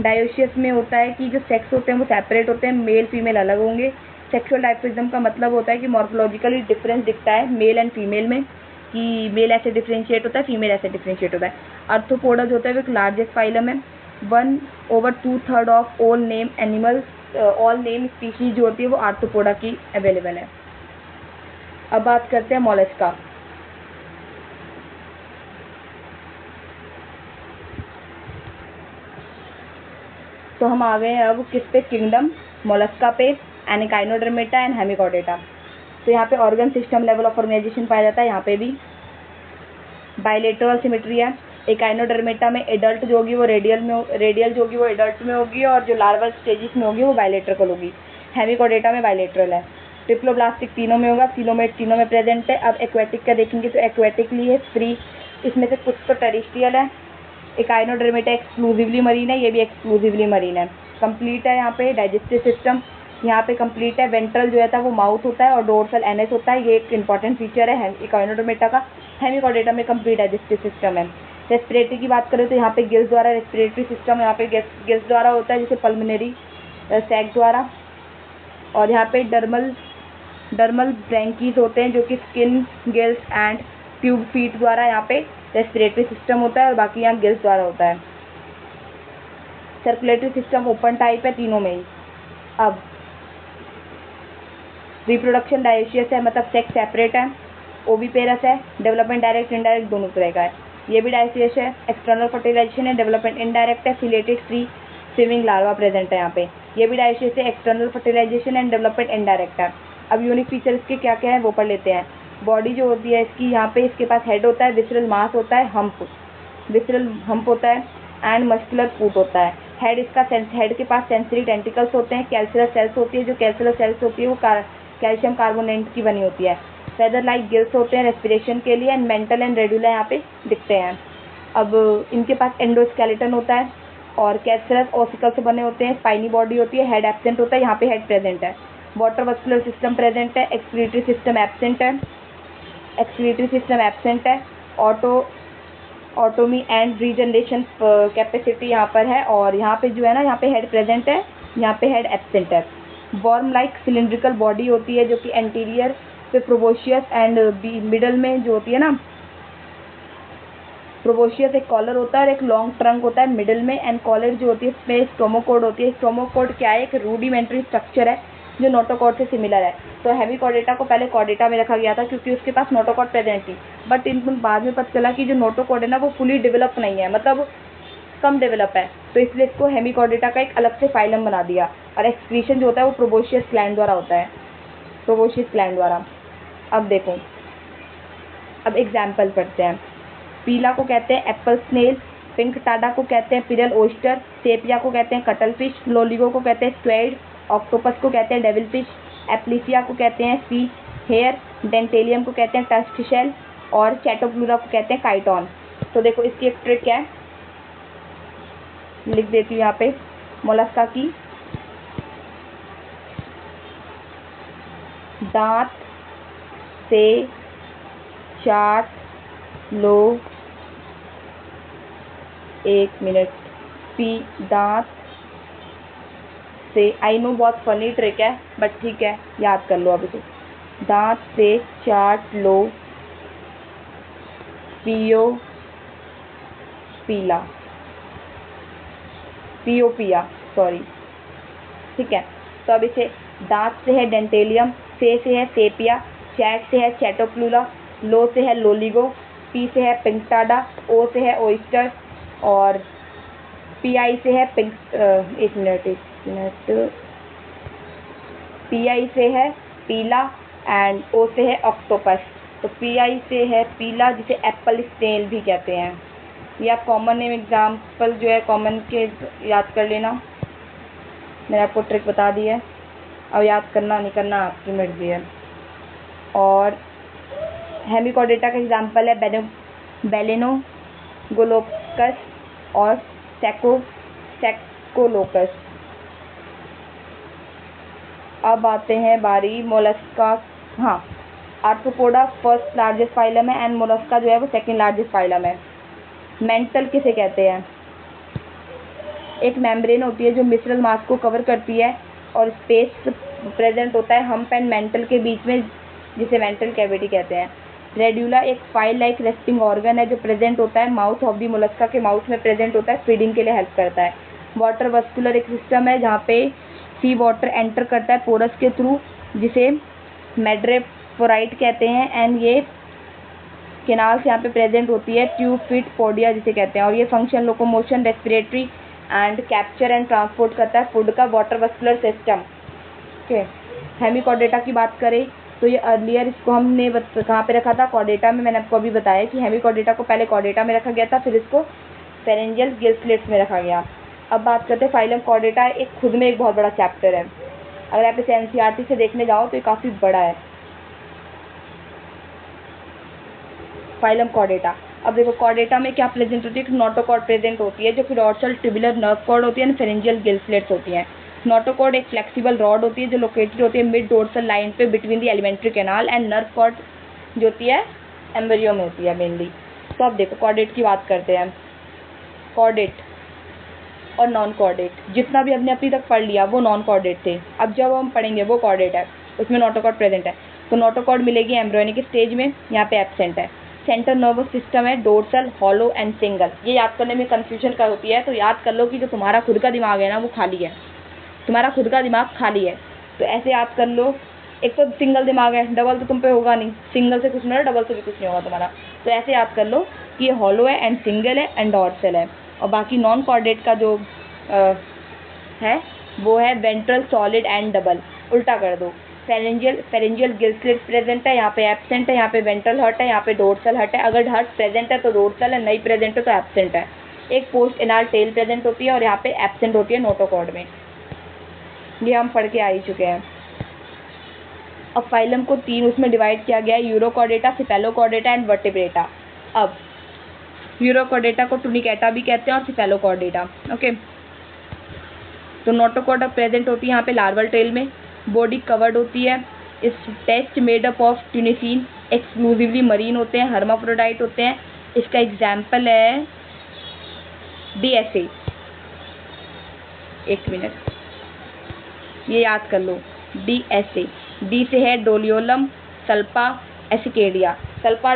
S1: डायोशियस में होता है कि जो सेक्स होते हैं वो सेपरेट होते हैं, मेल फीमेल अलग होंगे। सेक्सुअल डाइफिज्म का मतलब होता है कि मॉर्फोलॉजिकली डिफरेंस दिखता है मेल एंड फीमेल में, कि मेल ऐसे डिफ्रेंशिएट होता है, फीमेल ऐसे डिफ्रेंशिएट होता है। आर्थ्रोपोडा जो होता है वो एक लार्जेस्ट फाइलम है। 1/2 of all name animals, all name species जो होती है वो आर्थ्रोपोडा की अवेलेबल है। अब बात करते हैं मोलस्का। तो हम आ गए हैं अब किस पे? किंगडम मोलस्का पे, एनाकाइनोडर्मेटा एंड हेमिकॉर्डेटा। तो यहाँ पे organ system level of organization पाया जाता है। यहाँ पे भी बायलेटरल सिमेट्री है। एकाइनोडर्मेटा में एडल्ट जो होगी वो रेडियल जो होगी वो एडल्ट में होगी और जो लार्वल स्टेजेस में होगी वो बायलेटरल होगी। हेमिकॉर्डेटा में बायलेटरल है। ट्रिप्लोब्लास्टिक तीनों में होगा, सिलोमेट तीनों में प्रेजेंट है। अब एक्वेटिक का देखेंगे तो एक्वेटिकली है फ्री, इसमें से कुछ तो टेरिस्ट्रियल है। एकाइनोडर्मेटा एक्सक्लूसिवली मरीन है, ये भी एक्सक्लूसिवली मरीन है। कंप्लीट है यहाँ पे डाइजेस्टिव सिस्टम, यहाँ पे कंप्लीट है। वेंट्रल जो है वो माउथ होता है और डोर्सल एनएस होता है। ये एक इंपॉर्टेंट फीचर है इकोनोडर्मेटा का। हेमिकोडेटा में कंप्लीट डाइजेस्टिव सिस्टम है। रेस्पिरेटरी की बात करें तो यहाँ पे गिल्स द्वारा रेस्पिरेटरी सिस्टम यहाँ पे गिल्स द्वारा होता है, जैसे पल्मोनरी सैक द्वारा। और यहाँ पे डर्मल ब्रैंकीज होते हैं जो कि skin, gills and tube feet द्वारा यहाँ पे रेस्पिरेटरी सिस्टम होता है, और बाकी यहाँ गिल्स द्वारा होता है। सर्कुलेटरी सिस्टम ओपन टाइप है तीनों में ही। अब रिप्रोडक्शन डायोशियस है, मतलब सेक्स सेपरेट है। ओविपेरस है, डेवलपमेंट डायरेक्ट इनडायरेक्ट दोनों तरह का है। ये भी डायोशियस है। एक्सटर्नल फर्टिलाइजेशन है, डेवलपमेंट इनडायरेक्ट है। फिलेटेड फ्री स्विमिंग लार्वा प्रेजेंट है यहाँ पे। ये भी डायोशियस है, external fertilization and development indirect है। अब यूनिक फीचर इसके क्या क्या है वो पढ़ लेते हैं। बॉडी जो होती है इसकी, यहाँ पे इसके पास हेड होता है, विसरल मास होता है, विसरल हम्प होता है एंड मस्कुलर फूट होता है। हेड के पास सेंसरी टेंटिकल्स होते हैं। कैल्सुलर सेल्स होती है, जो कैल्सुलर सेल्स होती है वो कैल्शियम कार्बोनेट की बनी होती है। फेदर लाइक गिल्स होते हैं रेस्पिरेशन के लिए, एंड मेंटल एंड रेडुला यहाँ पे दिखते हैं। अब इनके पास एंडोस्केलेटन होता है और कैल्सरस ओसिकल से बने होते हैं। स्पाइनी बॉडी होती है, हेड एब्सेंट होता है, यहाँ पे हेड प्रेजेंट है। वाटर वस्कुलर सिस्टम प्रेजेंट है, एक्सक्रीटरी सिस्टम एब्सेंट है। ऑटोमी एंड रीजनरेशन कैपेसिटी यहाँ पर है, और यहाँ पे जो है ना, यहाँ पे हेड प्रेजेंट है, यहाँ पे हेड एब्सेंट है। वर्म लाइक सिलिंड्रिकल बॉडी होती है जो कि एंटीरियर पे प्रोबोशियस एंड मिडल में जो होती है ना, प्रोबोशियस एक कॉलर होता है और एक लॉन्ग ट्रंक होता है मिडल में, एंड कॉलर जो होती है इसमें स्टोमोकोड होती है। स्टोमोकोड क्या है? एक रूडिमेंट्री स्ट्रक्चर है जो नोटोकॉड से सिमिलर है। तो हेमिकॉर्डेटा को पहले कॉर्डेटा में रखा गया था क्योंकि उसके पास नोटोकॉड प्रेजेंट थी, बट इन बाद में पता चला कि जो नोटोकॉड है ना वो फुली डेवलप नहीं है, मतलब कम डेवलप है, तो इसलिए इसको हेमिकॉर्डेटा का एक अलग से फाइलम बना दिया। और एक्सक्रीशन जो होता है वो प्रोबोशियस ग्लैंड द्वारा होता है, प्रोबोशियस ग्लैंड द्वारा। अब देखो, अब एग्जाम्पल पढ़ते हैं। पीला को कहते हैं एप्पल स्नेल, पिंक टाडा को कहते हैं पिरल ओस्टर, सेपिया को कहते हैं कटल फिश, लोलिगो को कहते हैं स्क्वेड, ऑक्टोपस को कहते हैं डेविल फिश, एप्लीसिया को कहते हैं सी हेयर, डेंटेलियम को कहते हैं टस्ट शेल, और चैटोप्लूरा को कहते हैं काइटॉन। तो देखो इसकी एक ट्रिक है, लिख देती हूँ यहाँ पे। मोलस्का की दांत से चाट लो, एक मिनट, दांत से, आई नो बहुत फनी ट्रिक है बट ठीक है, याद कर लो अभी तो। दांत से चाट लो, पियो पीला, पियोपिया, सॉरी, ठीक है। तो अब इसे दांत से है डेंटेलियम, से है सेपिया, चैट से है चैटोप्लूला, लो से है लोलिगो, पी से है पिंकटाडा, ओ से है ओइस्टर, और पीआई से है एक मिनट, पीआई से है पीला एंड ओ से है ऑक्टोपस। तो पीआई से है पीला, जिसे एप्पल स्नेल भी कहते हैं। ये आप कॉमन एग्जाम्पल जो है कॉमन के याद कर लेना, मैंने आपको ट्रिक बता दी है। अब याद करना नहीं करना आपकी मर्जी है। और हेमिकॉर्डेटा का एग्जाम्पल है बेलेनोगोलोकस और सेकोलोकस। अब आते हैं बारी मोलस्का। हाँ, आर्थ्रोपोडा फर्स्ट लार्जेस्ट फाइलम है एंड मोलस्का जो है वो सेकंड लार्जेस्ट फाइलम है। मेंटल किसे कहते हैं? एक मेम्ब्रेन होती है जो मिसरल मास को कवर करती है और स्पेस प्रेजेंट होता है हम्प एंड मेंटल के बीच में, जिसे मेंटल कैविटी कहते हैं। रेड्यूला एक फाइल लाइक रेस्पिंग ऑर्गन है जो प्रेजेंट होता है माउथ ऑफ दी मोलस्का के माउथ में प्रेजेंट होता है, फीडिंग के लिए हेल्प करता है। वाटर वस्कुलर एक सिस्टम है जहाँ पे सी वाटर एंटर करता है पोरस के थ्रू, जिसे मैड्रेपोराइट कहते हैं, एंड ये केनाल्स यहाँ पे प्रेजेंट होती है, ट्यूब फिट पोडिया जिसे कहते हैं। और ये function locomotion, respiratory and capture and transport करता है फूड का। Water vascular system. Okay, Hemichordata की बात करें तो ये अर्लियर इसको हमने कहाँ पे रखा था? कॉर्डेटा में। मैंने आपको अभी बताया कि हेमिकॉर्डेटा को पहले कॉर्डेटा में रखा गया था, फिर इसको फेरेंजियल गिल स्लिट्स में रखा गया। अब बात करते हैं फाइलम कॉर्डेटा। एक खुद में एक बहुत बड़ा चैप्टर है, अगर आप इसे एनसीईआरटी से देखने जाओ तो ये काफ़ी बड़ा है। फाइलम कॉर्डेटा अब देखो कॉर्डेटा में क्या प्रेजेंट होती है, नोटोकॉर्ड प्रेजेंट होती है जो कि डॉर्सल ट्यूबुलर नर्व कॉर्ड होती है एंड फेरेंजियल गिल्सलेट्स होती हैं। नोटोकॉर्ड एक फ्लेक्सिबल रॉड होती है जो लोकेटेड होती है मिड डोर्सल लाइन पे between the alimentary canal, and nerve cord जो होती है एम्ब्रियो में होती है मेनली। तो अब देखो कॉर्डेट की बात करते हैं। कॉर्डेट और नॉन कॉर्डेट जितना भी हमने अभी तक पढ़ लिया वो नॉन कॉर्डेट थे, अब जब हम पढ़ेंगे वो कॉर्डेट है, उसमें नोटोकॉर्ड प्रेजेंट है। तो नोटोकॉर्ड मिलेगी एम्ब्रियोनिक स्टेज में, यहाँ पे एब्सेंट है। सेंट्रल नर्वस सिस्टम है डोर्सल, हॉलो एंड सिंगल। ये याद करने में कंफ्यूजन का होती है, तो याद कर लो कि जो तुम्हारा खुद का दिमाग है ना वो खाली है, तुम्हारा खुद का दिमाग खाली है। तो ऐसे याद कर लो, एक तो सिंगल दिमाग है, डबल तो तुम पे होगा नहीं, सिंगल से कुछ नहीं होगा, डबल से भी कुछ नहीं होगा तुम्हारा। तो ऐसे याद कर लो कि ये हॉलो है एंड सिंगल है एंड डॉर्सल है। और बाकी नॉन कॉर्डेट का जो है वो है वेंट्रल, सॉलिड एंड डबल। उल्टा कर दो, फेरेंजियल गिल्सलेट प्रेजेंट है, यहाँ पे एब्सेंट है, यहाँ पे वेंट्रल हर्ट है, यहाँ पे डोर्सल हर्ट है। अगर हर्ट प्रेजेंट है तो डोर्सल है, नहीं प्रेजेंट है तो एब्सेंट है। एक पोस्ट एनाल टेल प्रेजेंट होती है और यहाँ पे एब्सेंट होती है नोटोकॉर्ड में। ये हम पढ़ के आ ही चुके हैं। अब फाइलम को 3 उसमें डिवाइड किया गया है, यूरोकॉर्डेटा, सिफेलोकॉर्डेटा एंड वर्टिब्रेटा। अब यूरोकॉर्डेटा को टुनिकेटा भी कहते हैं और सिफेलोकॉर्डेटा। ओके, तो नोटोकॉर्डा प्रेजेंट होती है यहाँ पे लार्वल टेल में, बॉडी कवर्ड होती है, इस test made up of tunicin, exclusively marine होते हैं, हर्माफ्रोडाइट होते हैं। इसका एग्जाम्पल है DSA। एक मिनट, ये याद कर लो, DSA। डी से है डोलियोलम, सल्फा, एसिकेडिया, सल्फा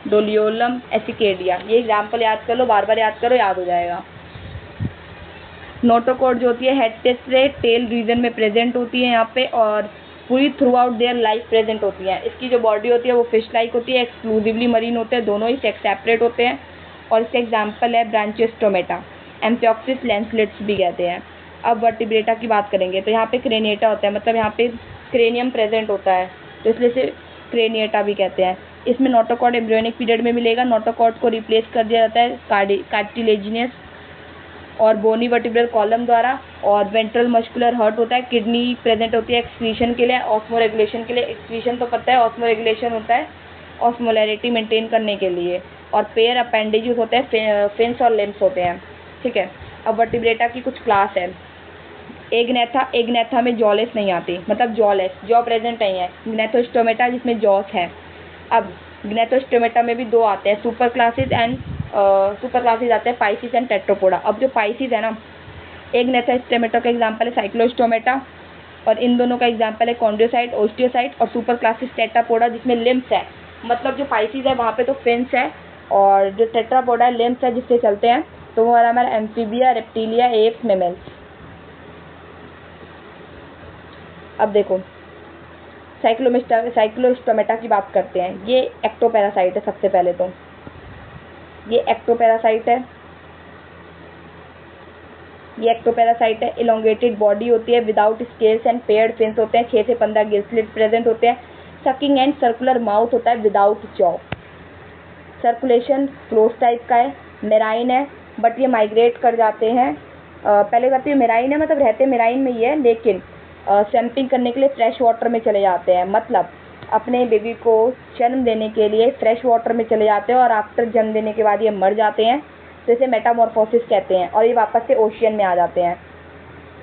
S1: डोलियोलम एसिकेडिया। ये एग्जाम्पल याद कर लो, बार बार याद करो, याद हो जाएगा। नोटोकॉर्ड जो होती है हेड से टेल रीजन में प्रेजेंट होती है यहाँ पे, और पूरी through out their life present होती है। इसकी जो बॉडी होती है वो फिश लाइक होती है, एक्सक्लूसिवली मरीन होते हैं, दोनों ही सेक्स सेपरेट होते हैं। और इसका एग्जाम्पल है ब्रांचियोस्टोमेटा, एम्फिऑक्सिस लैंसलेट्स भी कहते हैं। अब वर्टिब्रेटा की बात करेंगे तो यहाँ पे क्रेनिएटा होता है, मतलब यहाँ पे क्रेनियम प्रेजेंट होता है, तो इसलिए से क्रेनिएटा भी कहते हैं। इसमें नोटोकॉर्ड एम्ब्रियोनिक पीरियड में मिलेगा, नोटोकॉर्ड को रिप्लेस कर दिया जाता है कार्टिलेजिनियस और बोनी वर्टिब्रल कॉलम द्वारा। और वेंट्रल मस्कुलर हर्ट होता है, किडनी प्रेजेंट होती है एक्सक्रीशन के लिए, ऑस्मो रेगुलेशन के लिए। एक्सक्रीशन तो पता है, ऑस्मो रेगुलेशन होता है ऑस्मोलैरिटी मेंटेन करने के लिए। और पेयर अपेंडेजेस होते हैं, फिन्स और लिम्स होते हैं। ठीक है, अब वर्टिब्रेटा की कुछ क्लास है। एग्नेथा में जॉलेस नहीं आती, मतलब जॉ प्रेजेंट नहीं है। ग्नेथोस्टोमेटा जिसमें जॉस है। अब ग्नेथोस्टोमेटा में भी 2 आते हैं, सुपर क्लासेस आते हैं, पाइसिस एंड टेट्रोपोडा। अब जो पाइसिस है ना, एग्नेथोस्टोमेटा का एग्जांपल है साइक्लोस्टोमेटा, और इन दोनों का एग्जांपल है कॉन्ड्रोसाइट, ओस्टियोसाइट। और सुपर क्लासेस टेट्रापोडा जिसमें लिम्स है, मतलब जो पाइसिस है वहाँ पे तो फिन्स है, और जो टेट्रापोडा है लिम्स है जिससे चलते हैं। तो वो हमारा एम्फीबिया, रेप्टिलिया, एप्स, मेमल्स। अब देखो साइक्लोस्टोमेटा की बात करते हैं। ये एक्टोपैरासाइट है, सबसे पहले तो ये एक्टोपैरासाइट है। इलोंगेटेड बॉडी होती है, without scales and paired fins होते हैं, 6 से 15 गिल्सलेट प्रेजेंट होते हैं। सकिंग एंड सर्कुलर माउथ होता है without jaw. Circulation close type का है, मेराइन है, बट ये माइग्रेट कर जाते हैं। पहले बात तो ये मेराइन है, मतलब रहते मेराइन में ही है, लेकिन स्वैम्पिंग करने के लिए फ्रेश वाटर में चले जाते हैं। मतलब अपने बेबी को जन्म देने के लिए फ्रेश वाटर में चले जाते हैं, और आफ्टर जन्म देने के बाद ये मर जाते हैं, तो इसे मेटामॉर्फोसिस कहते हैं। और ये वापस से ओशियन में आ जाते हैं,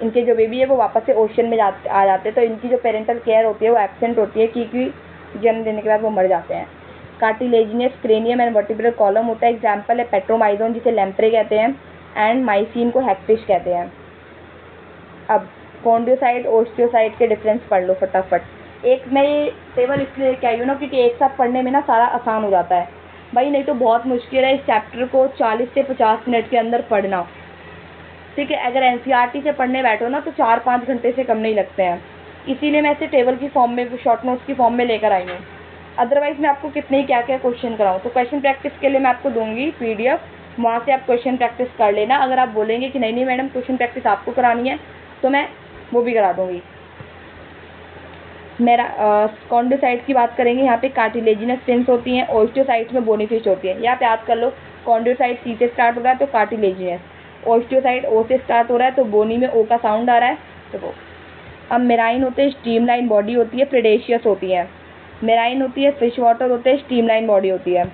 S1: इनके जो बेबी है वो वापस से ओशियन में आ जाते हैं। तो इनकी जो पेरेंटल केयर होती है वो एब्सेंट होती है, क्योंकि जन्म देने के बाद वो मर जाते हैं। Cartilaginous cranium and vertebral column होता है, एग्जाम्पल है पेट्रोमाइजोन जिसे लैम्प्रे कहते हैं, एंड माइसिन को हैगफिश कहते हैं। अब कॉन्ड्रोसाइट, ओस्टियोसाइट के डिफरेंस पढ़ लो फटाफट। एक मैं ये टेबल इसलिए लेके आई हूँ ना, क्योंकि एक साथ पढ़ने में ना सारा आसान हो जाता है भाई, नहीं तो बहुत मुश्किल है इस चैप्टर को 40 से 50 मिनट के अंदर पढ़ना। ठीक है, अगर एनसीईआरटी से पढ़ने बैठो ना तो 4-5 घंटे से कम नहीं लगते हैं, इसीलिए मैं इसे टेबल की फॉर्म में, शॉर्ट नोट्स की फॉर्म में लेकर आई हूँ। अदरवाइज मैं आपको कितने ही क्या क्या क्वेश्चन कराऊँ। तो क्वेश्चन प्रैक्टिस के लिए मैं आपको दूंगी PDF, वहाँ से आप क्वेश्चन प्रैक्टिस कर लेना। अगर आप बोलेंगे कि नहीं मैडम क्वेश्चन प्रैक्टिस आपको करानी है, तो मैं वो भी करा दूंगी। मेरा कॉन्ड्रोसाइट की बात करेंगे, यहाँ पे कार्टिलेजिनस फिन्स होती हैं, ओस्टियोसाइट्स में बोनी फिश होती है। यहाँ पे याद कर लो, कॉन्ड्रोसाइट C से स्टार्ट हो रहा है तो कार्टिलेजिनस, ओस्टियोसाइट O से स्टार्ट हो रहा है तो बोनी में O का साउंड आ रहा है तो वो। अब मेराइन होते हैं, स्ट्रीमलाइन बॉडी होती है, प्रेडेशियस होती है। मेराइन होती है, फिश वाटर होते हैं, स्ट्रीमलाइन बॉडी होती है।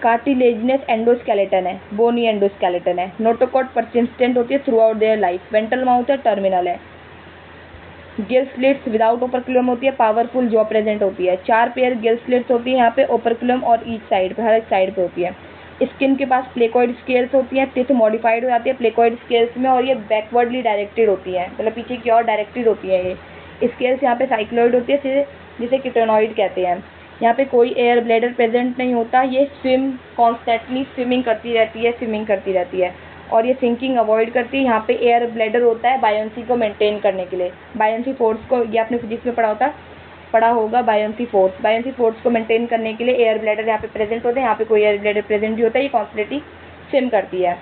S1: कार्टिलेजिनस एंडोस्केलेटन है, बोनी एंडोस्केलेटन है। नोटोकॉट परसिस्टेंट होती है through out their life. Ventral mouth है, टर्मिनल है। गिल स्लिट्स विदाउट ओपरक्यूलम होती है, पावरफुल जॉ प्रेजेंट होती है। 4 पेयर गिल स्लिट्स होती है यहाँ पे, ओपरक्यूलम और ईच साइड पे, हर एक साइड पे होती है। स्किन के पास प्लेकॉइड स्केल्स होती हैं, टिथ मॉडिफाइड हो जाती है प्लेकॉइड स्केल्स में, और ये बैकवर्डली डायरेक्टेड होती है, मतलब पीछे की ओर डायरेक्टेड होती है। ये स्केल्स यहाँ पे साइक्लॉइड होती है, जिसे किटोनॉइड कहते हैं। यहाँ पे कोई एयर ब्लैडर प्रेजेंट नहीं होता। ये कॉन्स्टेंटली स्विमिंग करती रहती है और ये सिंकिंग अवॉइड करती है। यहाँ पे एयर ब्लैडर होता है बायोन्सी को मेंटेन करने के लिए। बायोन्सी फोर्स को, ये आपने फिजिक्स में पढ़ा होगा, बायोन्सी फोर्स को मेंटेन करने के लिए एयर ब्लैडर यहाँ पे प्रेजेंट होते हैं। यहाँ पे कोई एयर ब्लैडर प्रेजेंट नहीं होता है। ये कॉन्स्टेंटली स्विम करती है,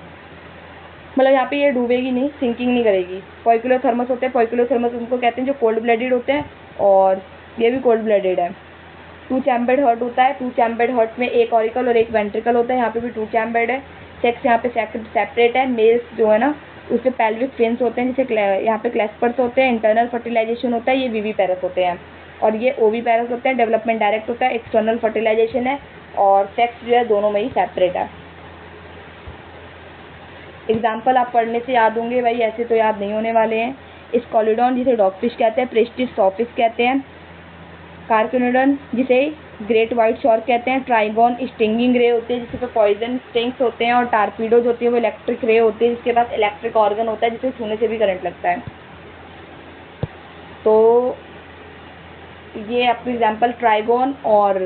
S1: मतलब यहाँ पे ये डूबेगी नहीं, सिंकिंग नहीं करेगी। पॉइकुलोथर्मस होते हैं, पॉइकुलोथर्मस उनको कहते हैं जो कोल्ड ब्लडेड होते हैं, और ये भी कोल्ड ब्लडेड है। 2 चैम्बर्ड हर्ट होता है। 2 चैम्बर्ड हर्ट में एक ऑरिकल और एक वेंट्रिकल होता है। यहाँ पे भी 2 चैम्बर्ड है। सेक्स यहाँ पे सेपरेट है। मेल्स जो है ना, उसमें पेल्विक फिन्स होते हैं, जिसे यहाँ पे क्लेस्पर्स होते हैं। इंटरनल फर्टिलाइजेशन होता है, ये विविपेरस होते हैं, और ये ओविपेरस होते हैं। डेवलपमेंट डायरेक्ट होता है। एक्सटर्नल फर्टिलाइजेशन है, और सेक्स जो है दोनों में ही सेपरेट है। एग्जाम्पल आप पढ़ने से याद होंगे भाई, ऐसे तो याद नहीं होने वाले हैं। स्कॉलिडॉन जिसे डॉगफिश कहते हैं, प्रेस्टिस सॉफिस कहते हैं। कार्किनोडन जिसे ग्रेट वाइट शार्क कहते हैं। ट्राइगॉन स्टिंगिंग रे होते हैं, जिसके पे पॉइजन स्टिंग्स होते हैं। और टारपीडोज होती है, वो इलेक्ट्रिक रे होती है, जिसके पास इलेक्ट्रिक ऑर्गन होता है, जिसे छूने से भी करंट लगता है। तो ये आपको एग्जाम्पल ट्राइगॉन और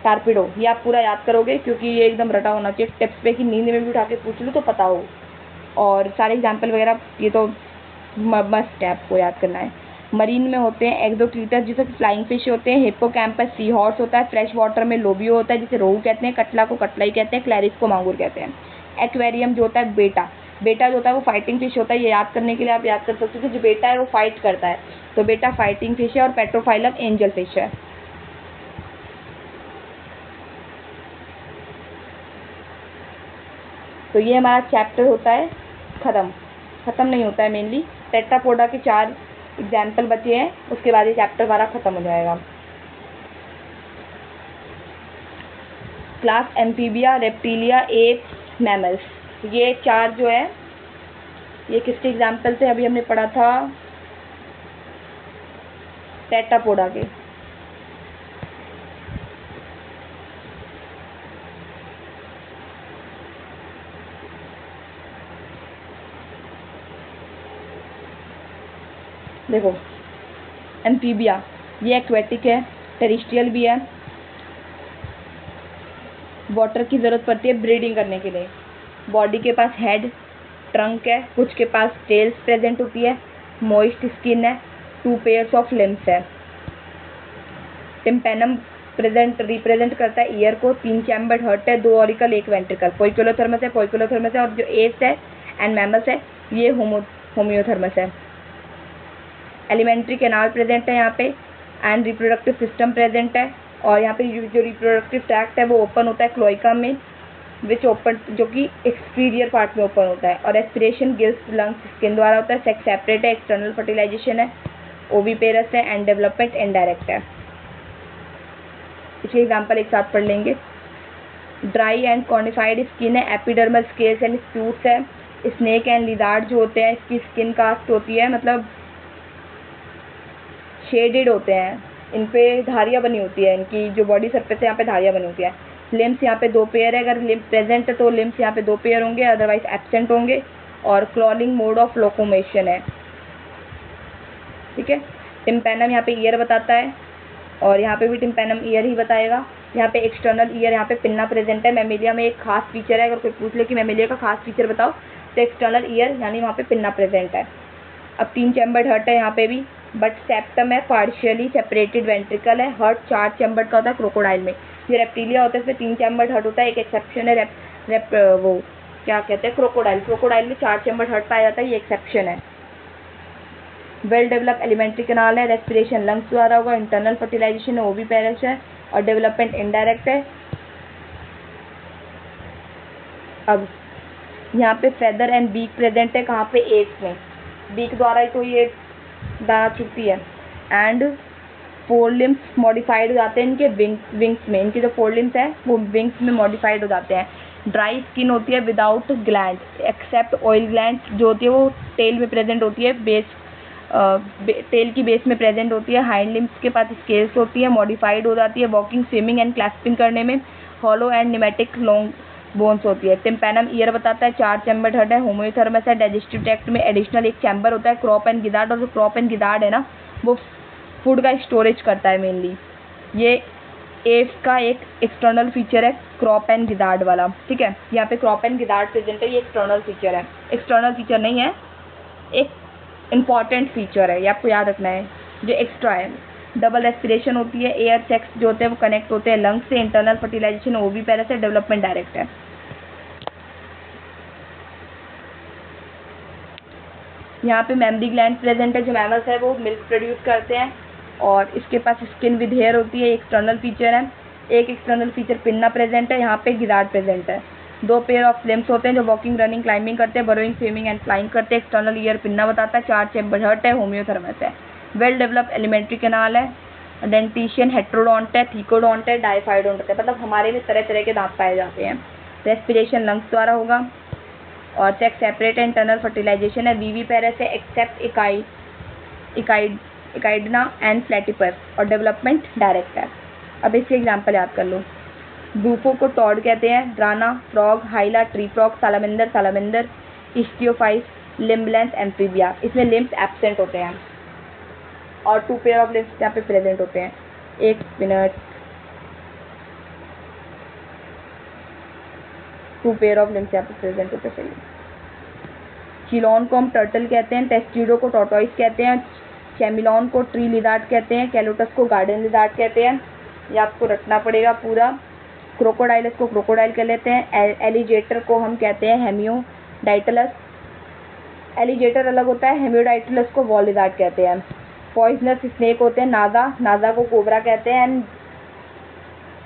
S1: टारपीडो, ये आप पूरा याद करोगे, क्योंकि ये एकदम रटा होना चाहिए टिप्स पे, कि नींद में भी उठा के पूछ लो तो पता हो। और सारे एग्जाम्पल वगैरह ये तो मस्ट है, आपको याद करना है। मरीन में होते हैं एक्सोक्रीटस, जिसे फ्लाइंग फिश होते हैं। हिप्पोकैम्पस सी हॉर्स होता है। फ्रेश वाटर में लोबियो होता है, जिसे रोहू कहते हैं। कटला को कटलाई कहते हैं। क्लैरिस को मांगुर कहते हैं। एक्वेरियम जो होता है बेटा जो होता है वो फाइटिंग फिश होता है। ये याद करने के लिए आप याद कर सकते हो कि जो बेटा है वो फाइट करता है, तो बेटा फाइटिंग फिश है। और पेट्रोफाइलम एंजल फिश है। तो ये हमारा चैप्टर होता है खत्म नहीं होता है मेनली। टेट्रापोडा के 4 एग्जाम्पल बचे हैं, उसके बाद ये चैप्टर हमारा खत्म हो जाएगा। Class amphibia, reptilia, apps, mammals, ये 4 जो है ये किसके एग्जाम्पल थे? अभी हमने पढ़ा था टेट्रापोडा के। देखो एम्फीबिया, ये एक्वेटिक है, टेरिस्ट्रियल भी है। वाटर की ज़रूरत पड़ती है ब्रीडिंग करने के लिए। बॉडी के पास हेड, ट्रंक है, कुछ के पास टेल्स प्रेजेंट होती है। मॉइस्ट स्किन है। 2 पेयर्स ऑफ लिम्स है। टिम्पेनम रिप्रेजेंट करता है ईयर को। 3 चैम्बर्ड हर्ट है। 2 ऑरिकल, 1 वेंट्रिकल। पोइकुलोथर्मस है, और जो एप्स है एंड मैमल्स है ये होमियोथर्मस है। एलिमेंट्री कैनाल प्रेजेंट है यहाँ पे, एंड रिप्रोडक्टिव सिस्टम प्रेजेंट है। और यहाँ पे जो रिप्रोडक्टिव ट्रैक्ट है वो ओपन होता है क्लोइका में, विच ओपन, जो कि एक्सटीरियर पार्ट में ओपन होता है। और एस्पिरेशन गिल्स, लंग्स, स्किन द्वारा होता है। सेक्स सेपरेट है। एक्सटर्नल फर्टिलाइजेशन है। ओविपेरस है, एंड डेवलपमेंट इनडायरेक्ट है। इसके एग्जाम्पल एक साथ पढ़ लेंगे। ड्राई एंड कॉर्निफाइड स्किन है। एपिडर्मल स्केल्स एंड स्पूट्स है। स्नेक एंड लिजार्ड जो होते हैं, इसकी स्किन कास्ट होती है, मतलब शेडेड होते हैं, इन पे धारियाँ बनी होती है, इनकी जो बॉडी सरफेस है यहाँ पे धारियाँ बनी होती है। लिम्स यहाँ पे 2 पेयर है। अगर लिम्स प्रेजेंट है तो लिम्स यहाँ पे 2 पेयर होंगे, अदरवाइज एब्सेंट होंगे। और क्लॉलिंग मोड ऑफ लोकोमोशन है, ठीक है। टिम्पेनम यहाँ पे ईयर बताता है, और यहाँ पे भी टिम्पेनम ईयर ही बताएगा। यहाँ पे एक्सटर्नल ईयर, यहाँ पे पिन्ना प्रेजेंट है। मेमेलिया में एक खास फीचर है, अगर कोई पूछ ले कि मेमेलिया का खास फीचर बताओ, तो एक्सटर्नल ईयर यानी वहाँ पे पिन्ना प्रेजेंट है। अब 3 चैम्बर्ड हर्ट है यहाँ पे भी, बट सेप्टम है, पार्शियली सेपरेटेड वेंट्रिकल है। हर्ट 4 चैम्बर्ड का होता है क्रोकोडाइल में। ये रेप्टिलिया होता है, इसमें 3 चैम्बर्ड हर्ट होता है। एक एक्सेप्शन है वो क्या कहते हैं, क्रोकोडाइल में 4 चैम्बर्ड हर्ट पाया जाता है, ये एक्सेप्शन है। वेल डेवलप एलिमेंट्री कैनाल है। रेस्पिरेशन लंग्स द्वारा होगा। इंटरनल फर्टिलाइजेशन है, ओविपेरस है, और डेवलपमेंट इनडायरेक्ट है। अब यहाँ पे फेदर एंड बीक प्रेजेंट है, कहाँ पे? एग्स में। बीक द्वारा ही तो ये दाना चुगती है। एंड फोर लिम्स मॉडिफाइड हो जाते हैं इनके विंग्स में, इनके जो फोर लिम्स हैं वो विंग्स में मॉडिफाइड हो जाते हैं। ड्राई स्किन होती है without gland except oil gland, जो होती है वो टेल में प्रेजेंट होती है, टेल की बेस में प्रेजेंट होती है। हाइंड लिम्स के पास स्केल्स होती है, मॉडिफाइड हो जाती है वॉकिंग, स्विमिंग एंड क्लैस्पिंग करने में। Hollow and pneumatic long bones होती है। टिम्पैनम ईयर बताता है, 4 चैम्बर हेड है। होम्योथर्मस है, डाइजेस्टिव ट्रैक्ट में एडिशनल एक चैम्बर होता है। क्रॉप एंड गिजार्ड, और जो क्रॉप एंड गिजार्ड है ना वो फूड का स्टोरेज करता है मेनली। ये एव्स का एक एक्सटर्नल फीचर है क्रॉप एंड गिजार्ड वाला, ठीक है। यहाँ पे क्रॉप एंड गिजार्ड प्रेजेंट है, ये एक्सटर्नल फीचर है, एक्सटर्नल फीचर नहीं है, एक इम्पॉर्टेंट फीचर है, ये आपको याद रखना है जो एक्स्ट्रा है। डबल रेस्पिरेशन होती है, एयर सेक्स जो होते हैं वो कनेक्ट होते हैं लंग्स से। इंटरनल फर्टिलाइजेशन ओविपेरस है, डेवलपमेंट डायरेक्ट है। यहाँ पे मेमरी ग्लैंड प्रेजेंट है, जो मैमल्स है वो मिल्क प्रोड्यूस करते हैं, और इसके पास स्किन विद हेयर होती है, एक्सटर्नल फीचर है। एक एक्सटर्नल फीचर पिन्ना प्रेजेंट है, यहाँ पे गिजार्ड प्रेजेंट है। 2 पेयर ऑफ लिम्स होते हैं जो वॉकिंग, रनिंग, क्लाइंबिंग करते हैं, बरोइंग, स्विमिंग एंड फ्लाइंग करते हैं। एक्सटर्नल ईयर पिन्ना बताता है। 4 चैम्बर हर्ट है, होम्योथर्मस है। वेल डेवलप एलिमेंट्री कैनाल है। डेंटिशन हेट्रोडोंट है, थीकोडोंट है, डाइफाइडोंट है, मतलब हमारे में तरह तरह के दांत पाए जाते हैं। रेस्पिरेशन लंग्स द्वारा होगा, और सेक्स सेपरेट है। इंटरनल फर्टिलाइजेशन है, विविपेरस है एक्सेप्ट इकाइडना एंड प्लेटिपस, और डेवलपमेंट डायरेक्ट है। अब इसके एग्जाम्पल याद कर लो। ब्रूफो को टॉड कहते हैं, ड्राना फ्रॉग, हाइला ट्री फ्रॉग, सालामेंदर इस्टियोफाइस, लिम्बलेंस एम्फीबिया। इसमें लिम्स एब्सेंट होते हैं और 2 पेयर ऑफ लिम्स यहाँ पे प्रेजेंट होते हैं। 1 मिनट, 2 पेयर ऑफ लिम्स यहाँ पे प्रेजेंट होते हैं। चिलॉन को हम टर्टल कहते हैं, टेस्टिडो को टॉर्टोइस कहते हैं, चैमिलॉन को ट्री लिजार्ड कहते हैं, कैलोटस को गार्डन लिजार्ड कहते हैं। ये आपको रटना पड़ेगा पूरा। क्रोकोडाइलस को क्रोकोडाइल कह लेते हैं। एलिगेटर को हम कहते हैं हेमियोडाइटलस, एलिगेटर अलग होता है, हेमियोडाइटलस को वॉल लिजार्ड कहते हैं। पॉइजनस स्नेक होते हैं नाजा को कोबरा कहते हैं। एंड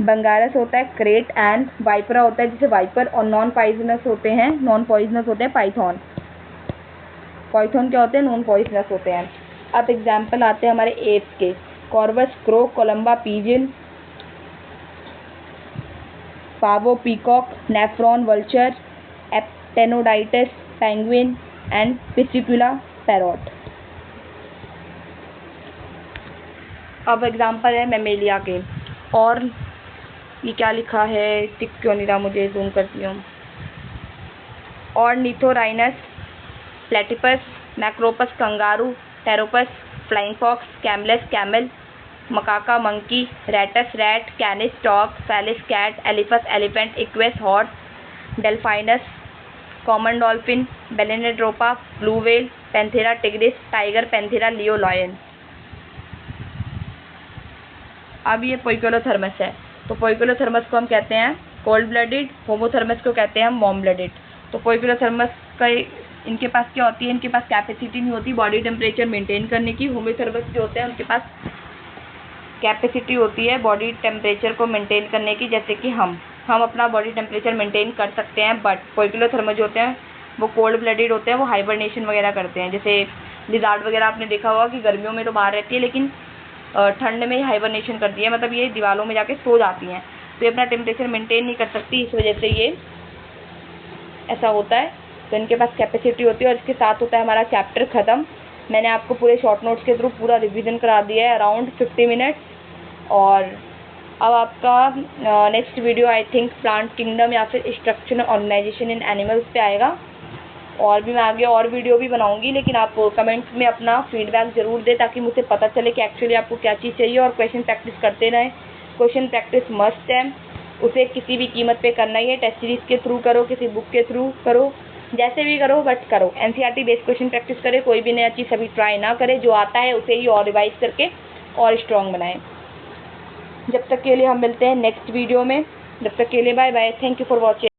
S1: बंगारस होता है क्रेट, एंड वाइपरा होता है जिसे वाइपर, और नॉन पॉइजनस होते हैं पाइथन। पाइथन क्या होते हैं? नॉन पॉइजनस होते हैं। अब एग्जाम्पल आते हैं हमारे एप्स के। Corvus, crow, Columba, pigeon, Pavo, peacock, Neophron, vulture, Aptenodytes, penguin and Psittacula parrot. अब एग्जाम्पल है मेमेलिया के। और ये क्या लिखा है, टिक क्यों नहीं रहा, मुझे जूम करती हूँ। Ornithorhynchus, platypus, Macropus, kangaroo, Pteropus, flying fox, Camelus, camel, Macaca, monkey, Rattus, rat, Canis, dog, Felis, cat, Elephas, elephant, Equus, horse, Delphinus, common dolphin, Balaenoptera, blue whale, Panthera tigris, tiger, Panthera, leo, lion. अब ये पोइकोलोथर्मस है, तो पोइकोलोथर्मस को हम कहते हैं cold blooded, होमोथर्मस को कहते हैं हम वार्म ब्लडेड। तो पोइकोलोथर्मस का इनके पास क्या होती है, इनके पास कैपेसिटी नहीं होती बॉडी टेम्परेचर मेंटेन करने की। होम्योथर्मस जो होते हैं उनके पास कैपेसिटी होती है बॉडी टेम्परेचर को मेंटेन करने की, जैसे कि हम अपना बॉडी टेम्परेचर मेंटेन कर सकते हैं। बट पोइकोलोथर्मस जो होते हैं वो कोल्ड ब्लडेड होते हैं, वो हाइबरनेशन वगैरह करते हैं। जैसे लिजार्ड वगैरह आपने देखा होगा कि गर्मियों में तो बाहर रहती है, लेकिन ठंड में ही हाइबरनेशन करती है, मतलब ये दीवारों में जाके सो जाती हैं। तो ये अपना टेम्परेचर मेंटेन नहीं कर सकती, इस वजह से ये ऐसा होता है। तो इनके पास कैपेसिटी होती है। और इसके साथ होता है हमारा चैप्टर ख़त्म। मैंने आपको पूरे शॉर्ट नोट्स के थ्रू पूरा रिवीजन करा दिया है अराउंड 50 मिनट्स। और अब आपका next video I think plant kingdom या फिर स्ट्रक्चर ऑर्गेनाइजेशन इन एनिमल्स पे आएगा। और भी मैं आगे और वीडियो भी बनाऊंगी, लेकिन आप कमेंट्स में अपना फीडबैक ज़रूर दें ताकि मुझे पता चले कि एक्चुअली आपको क्या चीज़ चाहिए। और क्वेश्चन प्रैक्टिस करते रहें, क्वेश्चन प्रैक्टिस मस्ट है, उसे किसी भी कीमत पे करना ही है। टेस्ट सीरीज़ के थ्रू करो, किसी बुक के थ्रू करो, जैसे भी करो बट करो। एनसीईआरटी बेस्ड क्वेश्चन प्रैक्टिस करें, कोई भी नया चीज़ अभी ट्राई ना करें, जो आता है उसे ही और रिवाइज करके और स्ट्रॉन्ग बनाएं। जब तक के लिए हम मिलते हैं नेक्स्ट वीडियो में, जब तक के लिए bye bye, thank you for watching.